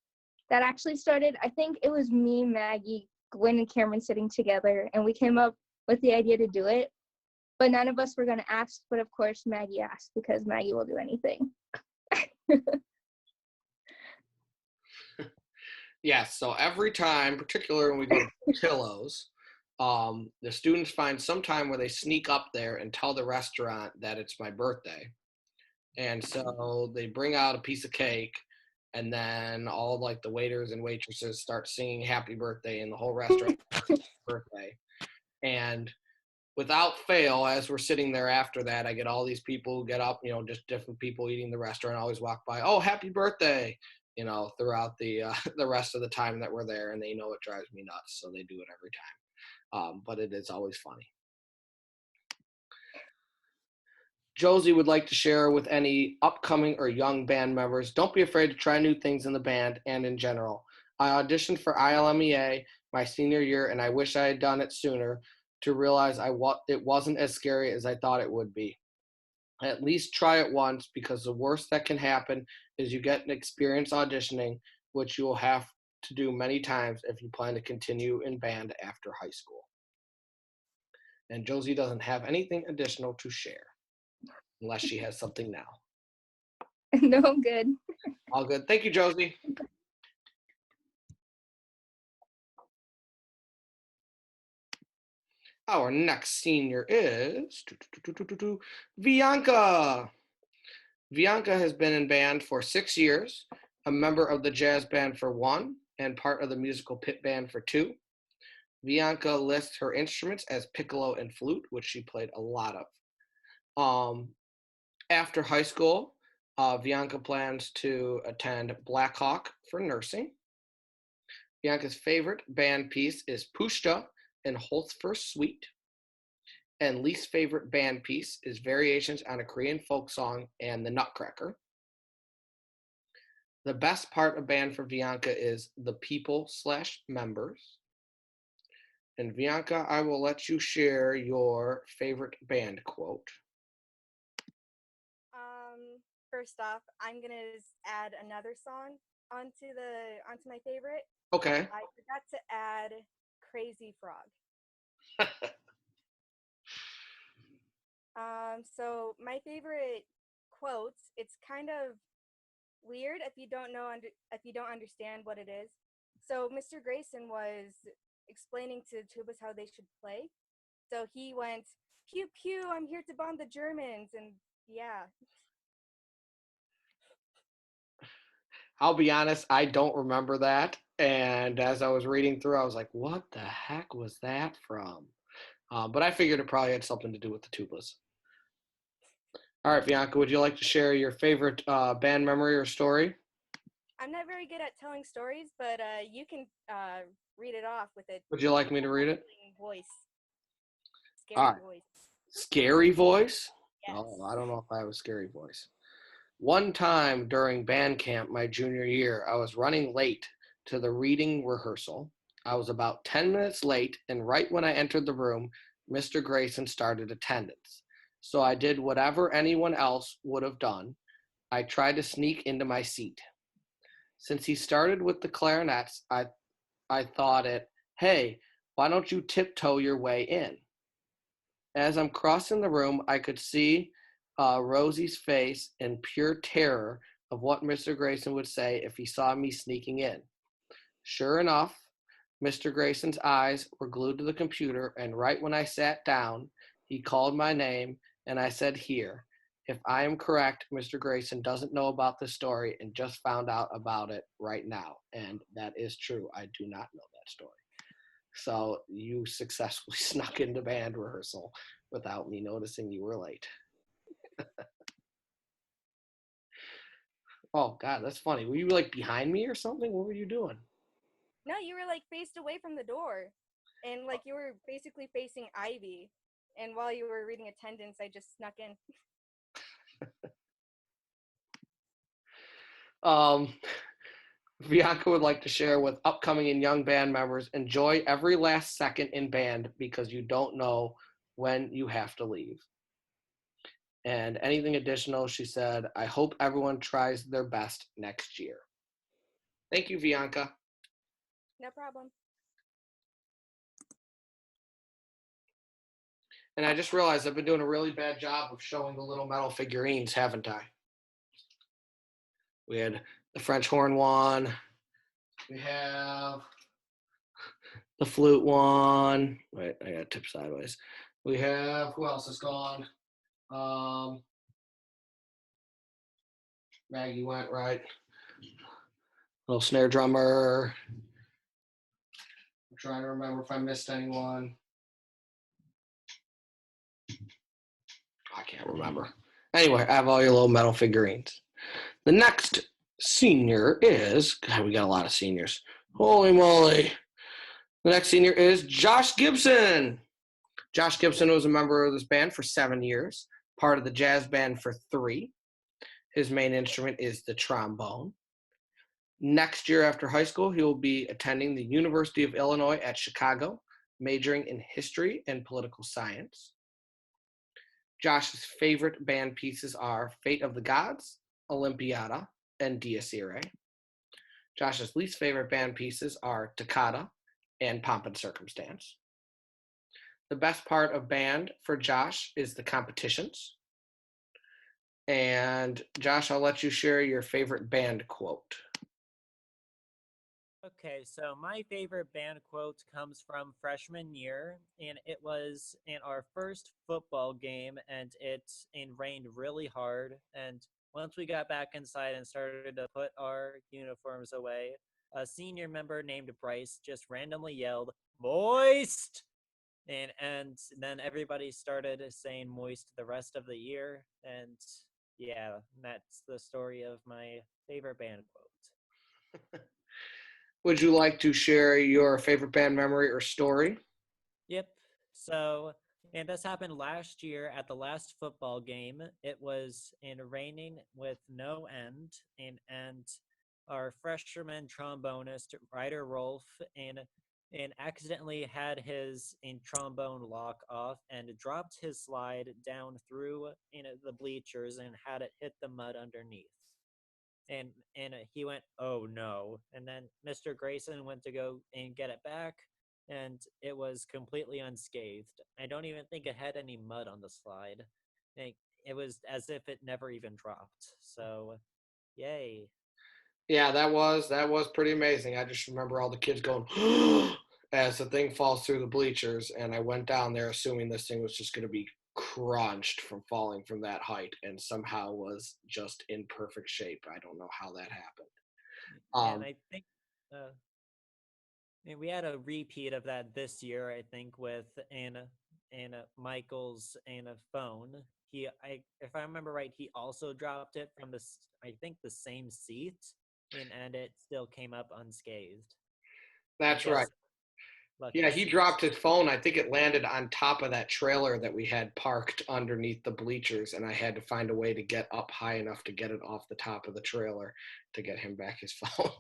That actually started, I think it was me, Maggie, Guin, and Kamryn sitting together, and we came up with the idea to do it. But none of us were going to ask, but of course Maggie asked, because Maggie will do anything. Yes, so every time, particularly when we go to Portillo's, the students find some time where they sneak up there and tell the restaurant that it's my birthday. And so they bring out a piece of cake, and then all like the waiters and waitresses start singing happy birthday in the whole restaurant birthday. And without fail, as we're sitting there after that, I get all these people who get up, just different people eating the restaurant always walk by, "Oh, happy birthday," throughout the the rest of the time that we're there, and they know it drives me nuts, so they do it every time. But it is always funny. Josie would like to share with any upcoming or young band members, don't be afraid to try new things in the band and in general. I auditioned for ILMEA my senior year, and I wish I had done it sooner to realize it wasn't as scary as I thought it would be. At least try it once, because the worst that can happen is you get an experience auditioning, which you will have to do many times if you plan to continue in band after high school. And Josie doesn't have anything additional to share, unless she has something now. No, I'm good. All good. Thank you, Josie. Our next senior is Bianca. Bianca has been in band for 6 years, a member of the jazz band for 1, and part of the musical pit band for 2. Bianca lists her instruments as piccolo and flute, which she played a lot of. After high school, Bianca plans to attend Blackhawk for nursing. Bianca's favorite band piece is Pushta and Holt's First Suite. And least favorite band piece is Variations on a Korean Folk Song and The Nutcracker. The best part of band for Bianca is the people/members. And Bianca, I will let you share your favorite band quote. First off, I'm gonna add another song onto my favorite. Okay. I forgot to add Crazy Frog. So my favorite quotes, it's kind of weird if you don't understand what it is. So Mr. Grayson was explaining to tubas how they should play. So he went, "Pew pew, I'm here to bomb the Germans," and yeah. I'll be honest, I don't remember that. And as I was reading through, I was like, what the heck was that from? But I figured it probably had something to do with the tubas. All right, Bianca, would you like to share your favorite band memory or story? I'm not very good at telling stories, but you can read it off with it. Would you like me to read it? Voice. Scary All right. voice. Scary voice? Yes. Oh, I don't know if I have a scary voice. One time during band camp my junior year, I was running late to the reading rehearsal. I was about 10 minutes late, and right when I entered the room, Mr. Grayson started attendance. So I did whatever anyone else would have done. I tried to sneak into my seat. Since he started with the clarinets, I thought hey, why don't you tiptoe your way in? As I'm crossing the room, I could see Rosie's face in pure terror of what Mr. Grayson would say if he saw me sneaking in. Sure enough, Mr. Grayson's eyes were glued to the computer, and right when I sat down, he called my name, and I said, "Here." If I am correct, Mr. Grayson doesn't know about this story and just found out about it right now. And that is true. I do not know that story. So you successfully snuck into band rehearsal without me noticing you were late. Oh, God, that's funny. Were you like behind me or something? What were you doing? No, you were like faced away from the door. And like you were basically facing Ivy. And while you were reading attendance, I just snuck in. Bianca would like to share with upcoming and young band members, enjoy every last second in band because you don't know when you have to leave. And anything additional, she said, I hope everyone tries their best next year. Thank you, Bianca. No problem. And I just realized I've been doing a really bad job of showing the little metal figurines, haven't I? We had the French horn one. We have the flute one. Wait, I got to tip sideways. We have, who else is gone? Maggie went, right? Little snare drummer. I'm trying to remember if I missed anyone. I can't remember. Anyway, I have all your little metal figurines. The next senior is, God, we got a lot of seniors. Holy moly. The next senior is Josh Gibson. Josh Gibson was a member of this band for 7 years, part of the jazz band for 3. His main instrument is the trombone. Next year after high school, he will be attending the University of Illinois at Chicago, majoring in history and political science. Josh's favorite band pieces are Fate of the Gods, Olympiada, and Dies Irae. Josh's least favorite band pieces are Toccata and Pomp and Circumstance. The best part of band for Josh is the competitions. And Josh, I'll let you share your favorite band quote. Okay, so my favorite band quote comes from freshman year, and it was in our first football game, and it rained really hard. And once we got back inside and started to put our uniforms away, a senior member named Bryce just randomly yelled, "Moist!" And then everybody started saying moist the rest of the year. And yeah, that's the story of my favorite band quote. Would you like to share your favorite band memory or story? Yep. So, and this happened last year at the last football game. It was in raining with no end, and our freshman trombonist Ryder Rolf and accidentally had his trombone lock off and dropped his slide down through the bleachers and had it hit the mud underneath. And he went, "Oh no!" And then Mr. Grayson went to go and get it back, and it was completely unscathed. I don't even think it had any mud on the slide. It was as if it never even dropped. So, yay! Yeah, that was pretty amazing. I just remember all the kids going as the thing falls through the bleachers, and I went down there assuming this thing was just going to be crunched from falling from that height, and somehow was just in perfect shape. I don't know how that happened. Yeah, and I think uh, and we had a repeat of that this year. I think with Anna Michael's Anna phone. If I remember right, he also dropped it from I think the same seat, and it still came up unscathed. That's right. Lucky Yeah, he seat. dropped his phone. I think it landed on top of that trailer that we had parked underneath the bleachers, and I had to find a way to get up high enough to get it off the top of the trailer to get him back his phone.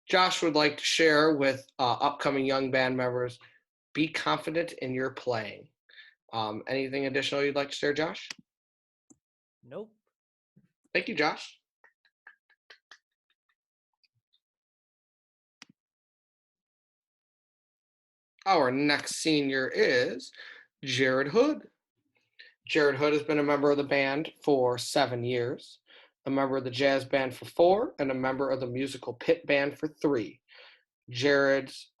Josh would like to share with upcoming young band members, be confident in your playing. Anything additional you'd like to share, Josh? Nope. Thank you, Josh. Our next senior is Jared Hood. Jared Hood has been a member of the band for 7 years, a member of the jazz band for 4, and a member of the musical pit band for 3. Jared's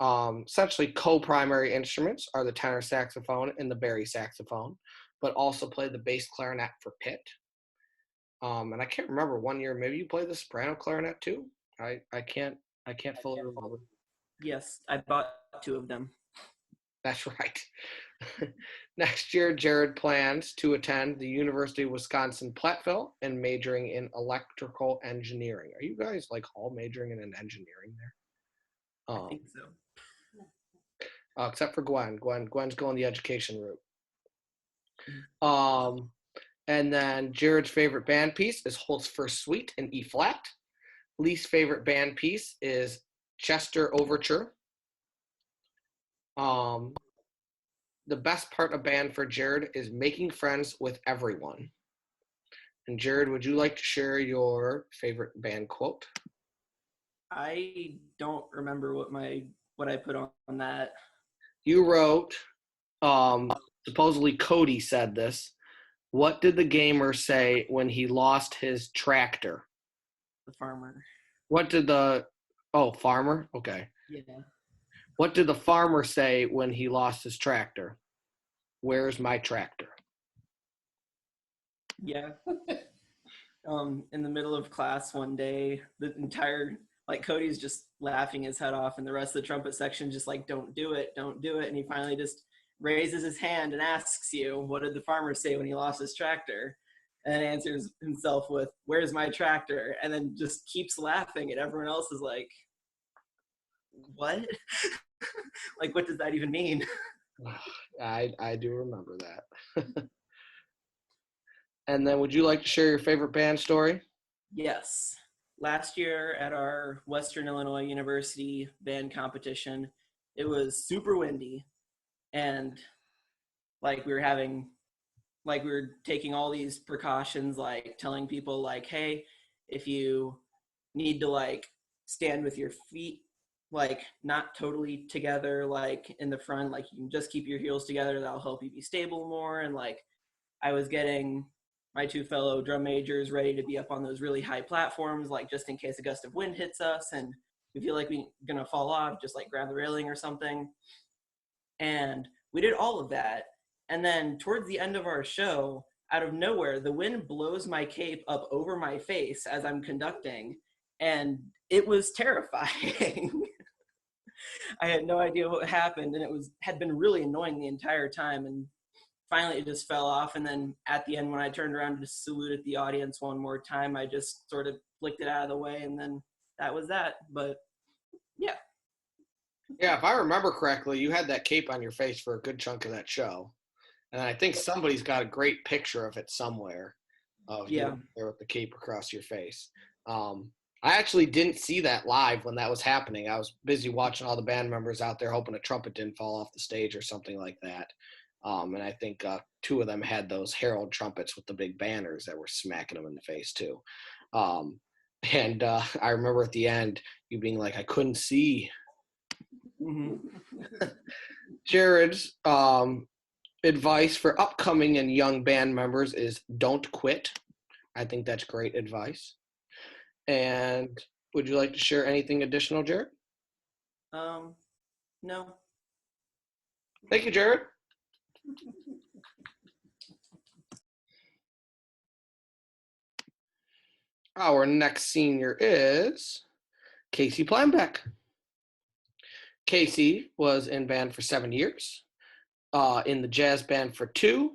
essentially co-primary instruments are the tenor saxophone and the bari saxophone, but also played the bass clarinet for Pitt. And I can't remember, one year maybe you played the soprano clarinet too. I can't fully remember. Yes, I bought 2 of them. That's right. Next year, Jared plans to attend the University of Wisconsin-Platteville and majoring in electrical engineering. Are you guys like all majoring in engineering there? I think so. Except for Gwen. Gwen's going the education route. And then Jared's favorite band piece is Holt's First Suite in E flat. Least favorite band piece is Chester Overture. The best part of band for Jared is making friends with everyone. And Jared, would you like to share your favorite band quote? I don't remember what I put on that. You wrote, supposedly Cody said this. What did the gamer say when he lost his tractor? The farmer. What did farmer? Okay. Yeah. What did the farmer say when he lost his tractor? Where's my tractor? Yeah. In the middle of class one day, the entire, Cody's just laughing his head off, and the rest of the trumpet section just don't do it. And he finally just raises his hand and asks you, what did the farmer say when he lost his tractor? And answers himself with, where's my tractor? And then just keeps laughing, and everyone else is like, what? What does that even mean? I do remember that. And then would you like to share your favorite band story? Yes. Last year at our Western Illinois University band competition, it was super windy, and we were taking all these precautions, telling people hey, if you need to stand with your feet not totally together in the front, you can just keep your heels together, that'll help you be stable more. And I was getting my two fellow drum majors ready to be up on those really high platforms, like just in case a gust of wind hits us and we feel like we're gonna fall off, just like grab the railing or something. And we did all of that. And then towards the end of our show, out of nowhere, the wind blows my cape up over my face as I'm conducting, and it was terrifying. I had no idea what happened, and had been really annoying the entire time. And finally, it just fell off. And then at the end, when I turned around to salute at the audience one more time, I just sort of flicked it out of the way, and then that was that. But yeah. Yeah, if I remember correctly, you had that cape on your face for a good chunk of that show. And I think somebody's got a great picture of it somewhere, of you there with the cape across your face. I actually didn't see that live when that was happening. I was busy watching all the band members out there hoping a trumpet didn't fall off the stage or something like that. And I think two of them had those Herald trumpets with the big banners that were smacking them in the face too. And I remember at the end you being like, I couldn't see. Jared's advice for upcoming and young band members is don't quit. I think that's great advice. And would you like to share anything additional, Jared? No. Thank you, Jared. Our next senior is Casey Planbeck. Casey was in band for 7 years, in the jazz band for 2,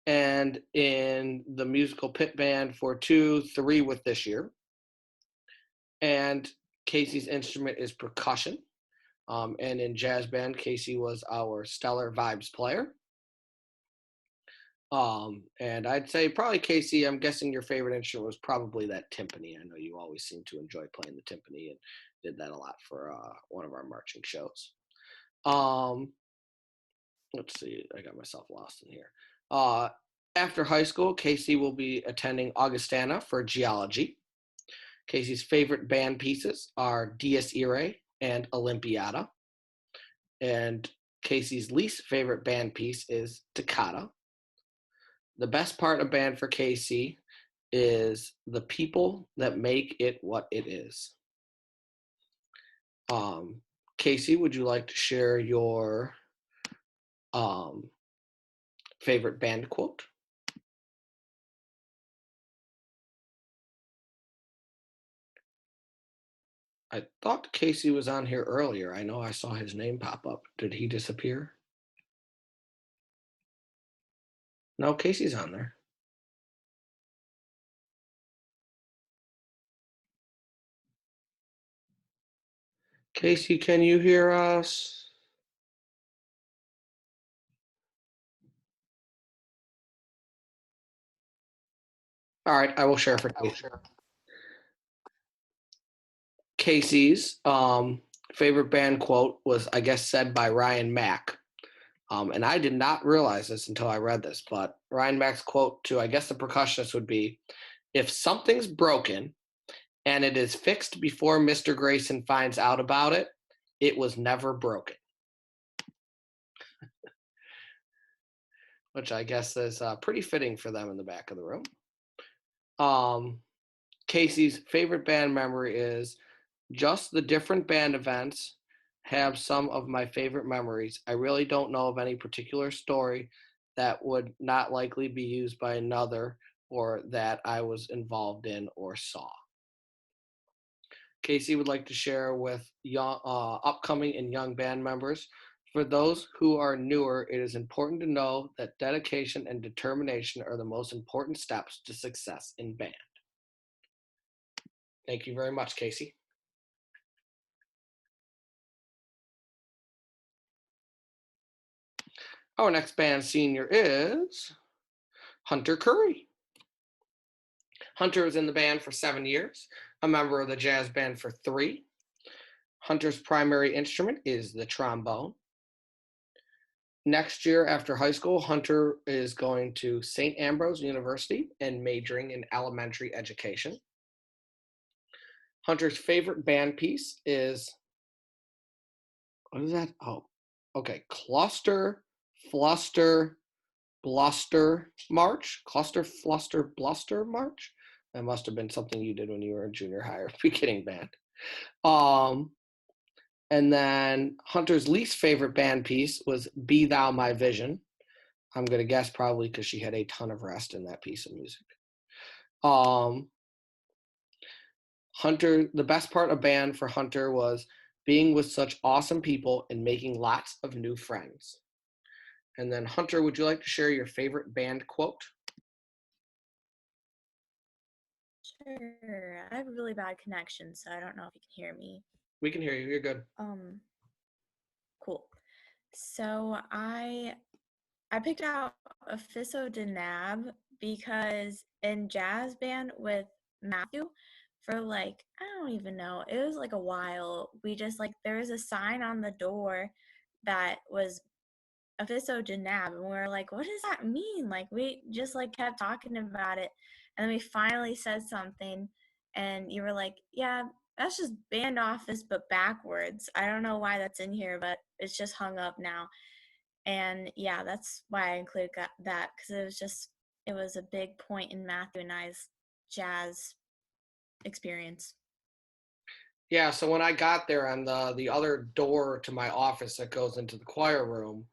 and in the musical pit band for 2, 3 with this year. And Casey's instrument is percussion. And in jazz band, Casey was our stellar vibes player. And I'd say probably, Casey, I'm guessing your favorite instrument was probably that timpani. I know you always seem to enjoy playing the timpani and did that a lot for one of our marching shows. Let's see, I got myself lost in here. After high school, Casey will be attending Augustana for geology. Casey's favorite band pieces are Dies Irae and Olympiada. And Casey's least favorite band piece is Toccata. The best part of band for Casey is the people that make it what it is. Casey, would you like to share your favorite band quote? I thought Casey was on here earlier. I know I saw his name pop up. Did he disappear? No, Casey's on there. Casey, can you hear us? All right, I will share for Casey. Casey's favorite band quote was, I guess, said by Ryan Mack. And I did not realize this until I read this, but Ryan Mack's quote to, I guess, the percussionist would be, if something's broken and it is fixed before Mr. Grayson finds out about it, it was never broken. Which I guess is pretty fitting for them in the back of the room. Casey's favorite band memory is just the different band events have some of my favorite memories. I really don't know of any particular story that would not likely be used by another or that I was involved in or saw. Casey would like to share with young, upcoming and young band members. For those who are newer, it is important to know that dedication and determination are the most important steps to success in band. Thank you very much, Casey. Our next band senior is Hunter Curry. Hunter was in the band for 7 years, a member of the jazz band for 3. Hunter's primary instrument is the trombone. Next year after high school, Hunter is going to St. Ambrose University and majoring in elementary education. Hunter's favorite band piece is, what is that? Oh, okay. Cluster, Fluster, Bluster March, Cluster Fluster Bluster March. That must have been something you did when you were in junior high or beginning band. And then Hunter's least favorite band piece was Be Thou My Vision. I'm going to guess probably because she had a ton of rest in that piece of music. Hunter, the best part of band for Hunter was being with such awesome people and making lots of new friends. And then Hunter, would you like to share your favorite band quote? Sure. I have a really bad connection, so I don't know if you can hear me. We can hear you. You're good. Cool. So I picked out Officio de Nab because in jazz band with Matthew for like, I don't even know, it was like a while. We just like, there was a sign on the door that was Officio de Nab, and we were like, what does that mean? Like, we just like kept talking about it, and then we finally said something, and you were like, yeah, that's just band office but backwards. I don't know why that's in here, but it's just hung up now. And yeah, that's why I included that, because it was a big point in Matthew and I's jazz experience. Yeah, so when I got there on the other door to my office that goes into the choir room,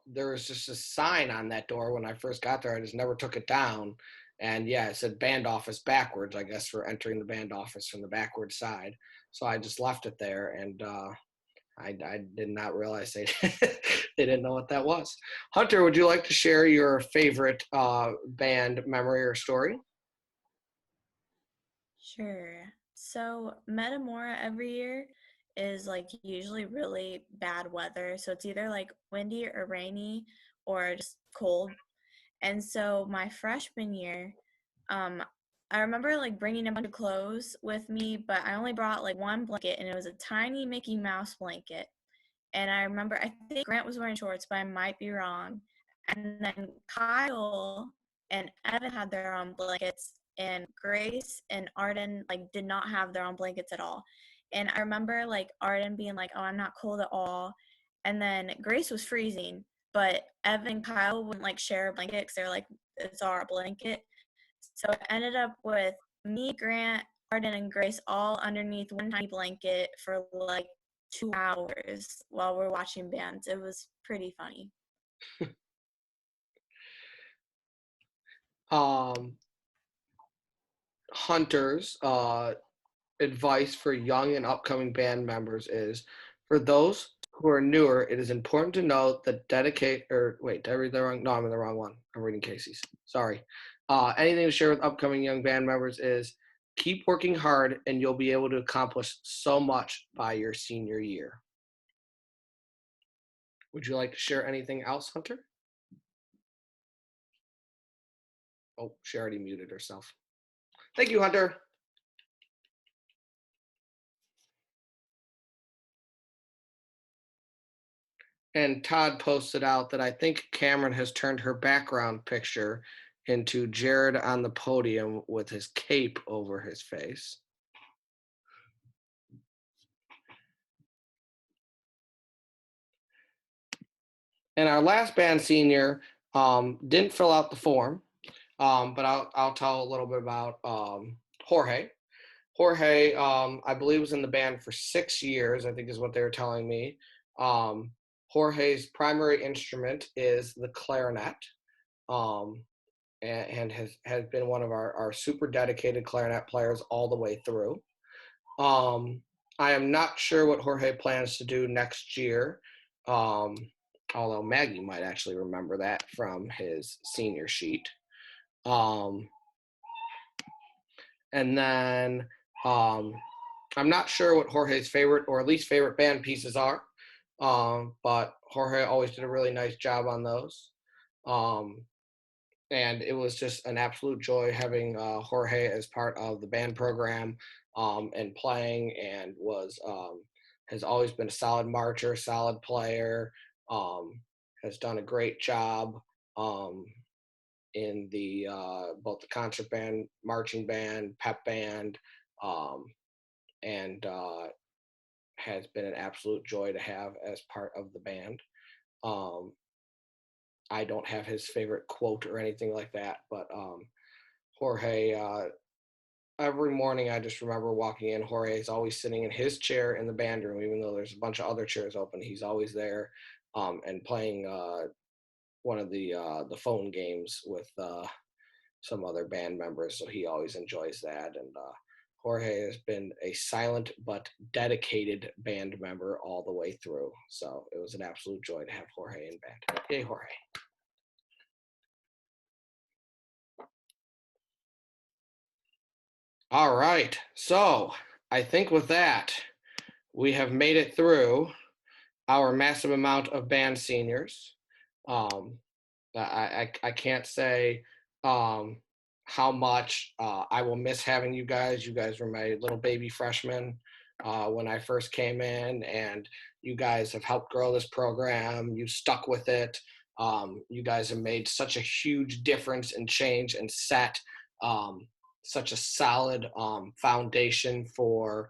there was just a sign on that door when I first got there. I just never took it down. And yeah, it said band office backwards, I guess, for entering the band office from the backward side. So I just left it there, and I did not realize they they didn't know what that was. Hunter, would you like to share your favorite band memory or story? Sure. So Metamora every year is like usually really bad weather. So it's either like windy or rainy or just cold. And so my freshman year, I remember like bringing a bunch of clothes with me, but I only brought like one blanket, and it was a tiny Mickey Mouse blanket. And I remember, I think Grant was wearing shorts, but I might be wrong. And then Kyle and Evan had their own blankets, and Grace and Arden like did not have their own blankets at all. And I remember like Arden being like, "Oh, I'm not cold at all," and then Grace was freezing, but Evan and Kyle wouldn't like share a blanket because they're like, "It's our blanket." So it ended up with me, Grant, Arden, and Grace all underneath one tiny blanket for like 2 hours while we're watching bands. It was pretty funny. Hunter's advice for young and upcoming band members is, for those who are newer, it is important to note that did I read the wrong? No, I'm in the wrong one. I'm reading Casey's. Sorry. Anything to share with upcoming young band members is keep working hard and you'll be able to accomplish so much by your senior year. Would you like to share anything else, Hunter? Oh, she already muted herself. Thank you, Hunter. And Todd posted out that I think Kamryn has turned her background picture into Jared on the podium with his cape over his face. And our last band senior didn't fill out the form, but I'll tell a little bit about Jorge. Jorge, I believe, was in the band for 6 years, I think is what they were telling me. Jorge's primary instrument is the clarinet, and has been one of our super dedicated clarinet players all the way through. I am not sure what Jorge plans to do next year, although Maggie might actually remember that from his senior sheet. And then I'm not sure what Jorge's favorite or least favorite band pieces are, but Jorge always did a really nice job on those. And it was just an absolute joy having Jorge as part of the band program and playing, and has always been a solid marcher, solid player, has done a great job in the both the concert band, marching band, pep band, and has been an absolute joy to have as part of the band. I don't have his favorite quote or anything like that, but Jorge, every morning I just remember walking in. Jorge is always sitting in his chair in the band room, even though there's a bunch of other chairs open. He's always there and playing one of the phone games with some other band members. So he always enjoys that. And Jorge has been a silent but dedicated band member all the way through. So it was an absolute joy to have Jorge in band. Yay, Jorge. All right. So I think with that, we have made it through our massive amount of band seniors. I can't say how much I will miss having you guys. You guys were my little baby freshmen when I first came in, and you guys have helped grow this program. You stuck with it. You guys have made such a huge difference and change and set such a solid foundation for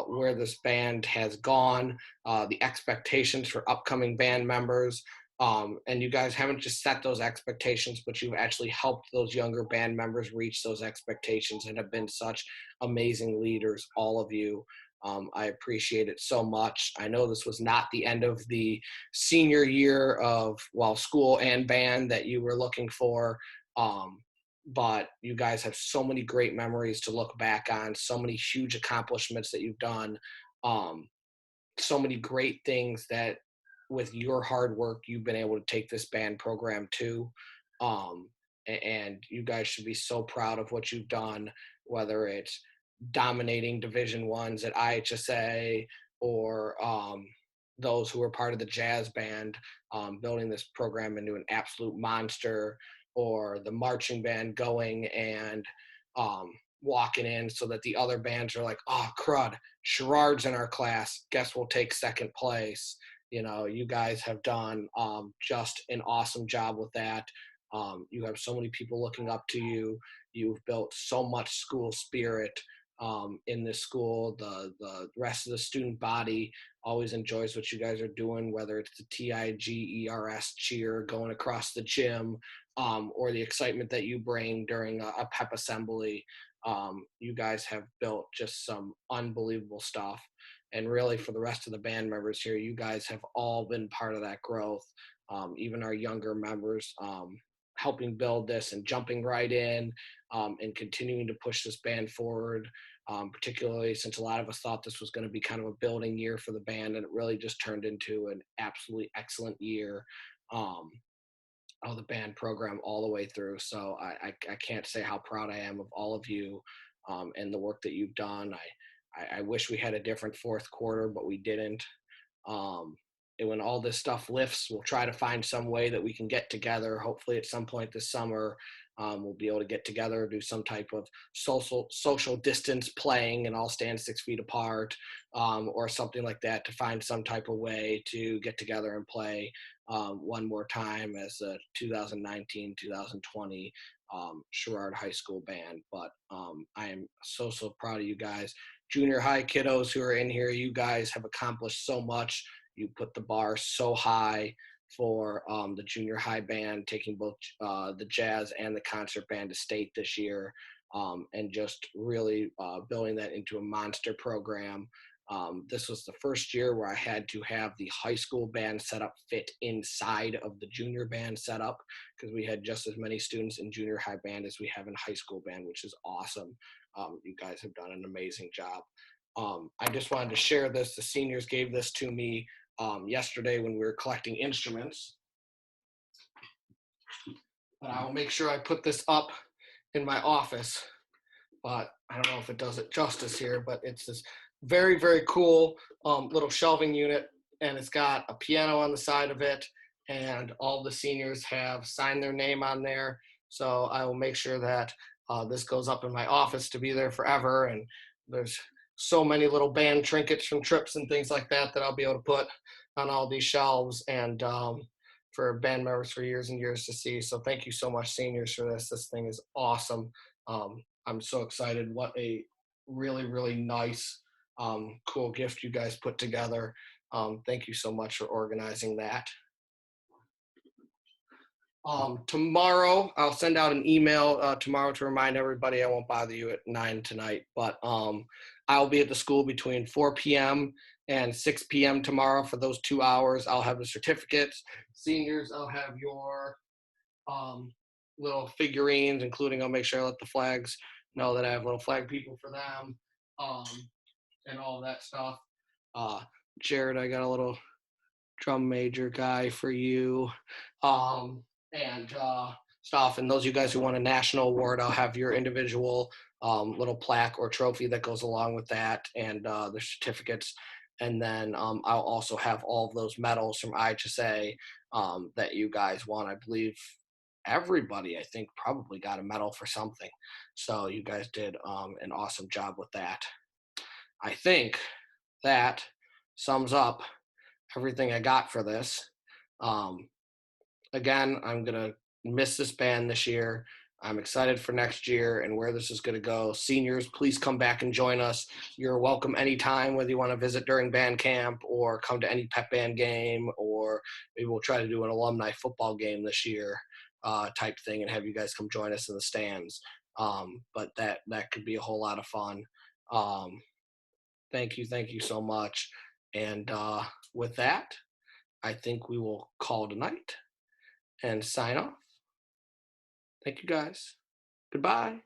where this band has gone, the expectations for upcoming band members. And you guys haven't just set those expectations, but you've actually helped those younger band members reach those expectations and have been such amazing leaders, all of you. I appreciate it so much. I know this was not the end of the senior year of, well, school and band that you were looking for. But you guys have so many great memories to look back on, so many huge accomplishments that you've done, so many great things that with your hard work, you've been able to take this band program to. And you guys should be so proud of what you've done, whether it's dominating Division Ones at IHSA or those who were part of the jazz band, building this program into an absolute monster, or the marching band going and walking in so that the other bands are like, oh, crud, Sherrard's in our class. Guess we'll take second place. You know, you guys have done just an awesome job with that. You have so many people looking up to you. You've built so much school spirit in this school. The rest of the student body always enjoys what you guys are doing, whether it's the TIGERS cheer going across the gym or the excitement that you bring during a pep assembly. You guys have built just some unbelievable stuff. And really, for the rest of the band members here, you guys have all been part of that growth. Even our younger members helping build this and jumping right in and continuing to push this band forward, particularly since a lot of us thought this was going to be kind of a building year for the band, and it really just turned into an absolutely excellent year of the band program all the way through. So I can't say how proud I am of all of you and the work that you've done. I wish we had a different fourth quarter, but we didn't. And when all this stuff lifts, we'll try to find some way that we can get together. Hopefully at some point this summer, we'll be able to get together, do some type of social distance playing and all stand 6 feet apart or something like that, to find some type of way to get together and play one more time as a 2019-2020 Sherrard High School band. But I am so proud of you guys. Junior high kiddos who are in here, you guys have accomplished so much. You put the bar so high for the junior high band, taking both the jazz and the concert band to state this year, and just really building that into a monster program. This was the first year where I had to have the high school band setup fit inside of the junior band setup, because we had just as many students in junior high band as we have in high school band, which is awesome. You guys have done an amazing job. I just wanted to share this. The seniors gave this to me yesterday when we were collecting instruments. But I will make sure I put this up in my office. But I don't know if it does it justice here, but it's this very, very cool little shelving unit, and it's got a piano on the side of it, and all the seniors have signed their name on there. So I will make sure that this goes up in my office to be there forever. And there's so many little band trinkets from trips and things like that that I'll be able to put on all these shelves and for band members for years and years to see. So thank you so much, seniors, for this. This thing is awesome. I'm so excited. What a really, really nice, cool gift you guys put together. Thank you so much for organizing that. Tomorrow, I'll send out an email tomorrow to remind everybody. I won't bother you at 9 tonight, but I'll be at the school between 4 p.m. and 6 p.m. tomorrow for those 2 hours. I'll have the certificates. Seniors, I'll have your little figurines, including I'll make sure I let the flags know that I have little flag people for them, and all that stuff. Jared, I got a little drum major guy for you, and stuff. And those of you guys who want a national award, I'll have your individual little plaque or trophy that goes along with that, and the certificates. And then I'll also have all of those medals from IHSA that you guys want. I believe everybody, I think, probably got a medal for something. So you guys did an awesome job with that. I think that sums up everything I got for this. Again, I'm going to miss this band this year. I'm excited for next year and where this is going to go. Seniors, please come back and join us. You're welcome anytime, whether you want to visit during band camp or come to any pep band game, or maybe we'll try to do an alumni football game this year type thing and have you guys come join us in the stands. But that could be a whole lot of fun. Thank you so much. And with that, I think we will call tonight and sign off. Thank you guys. Goodbye.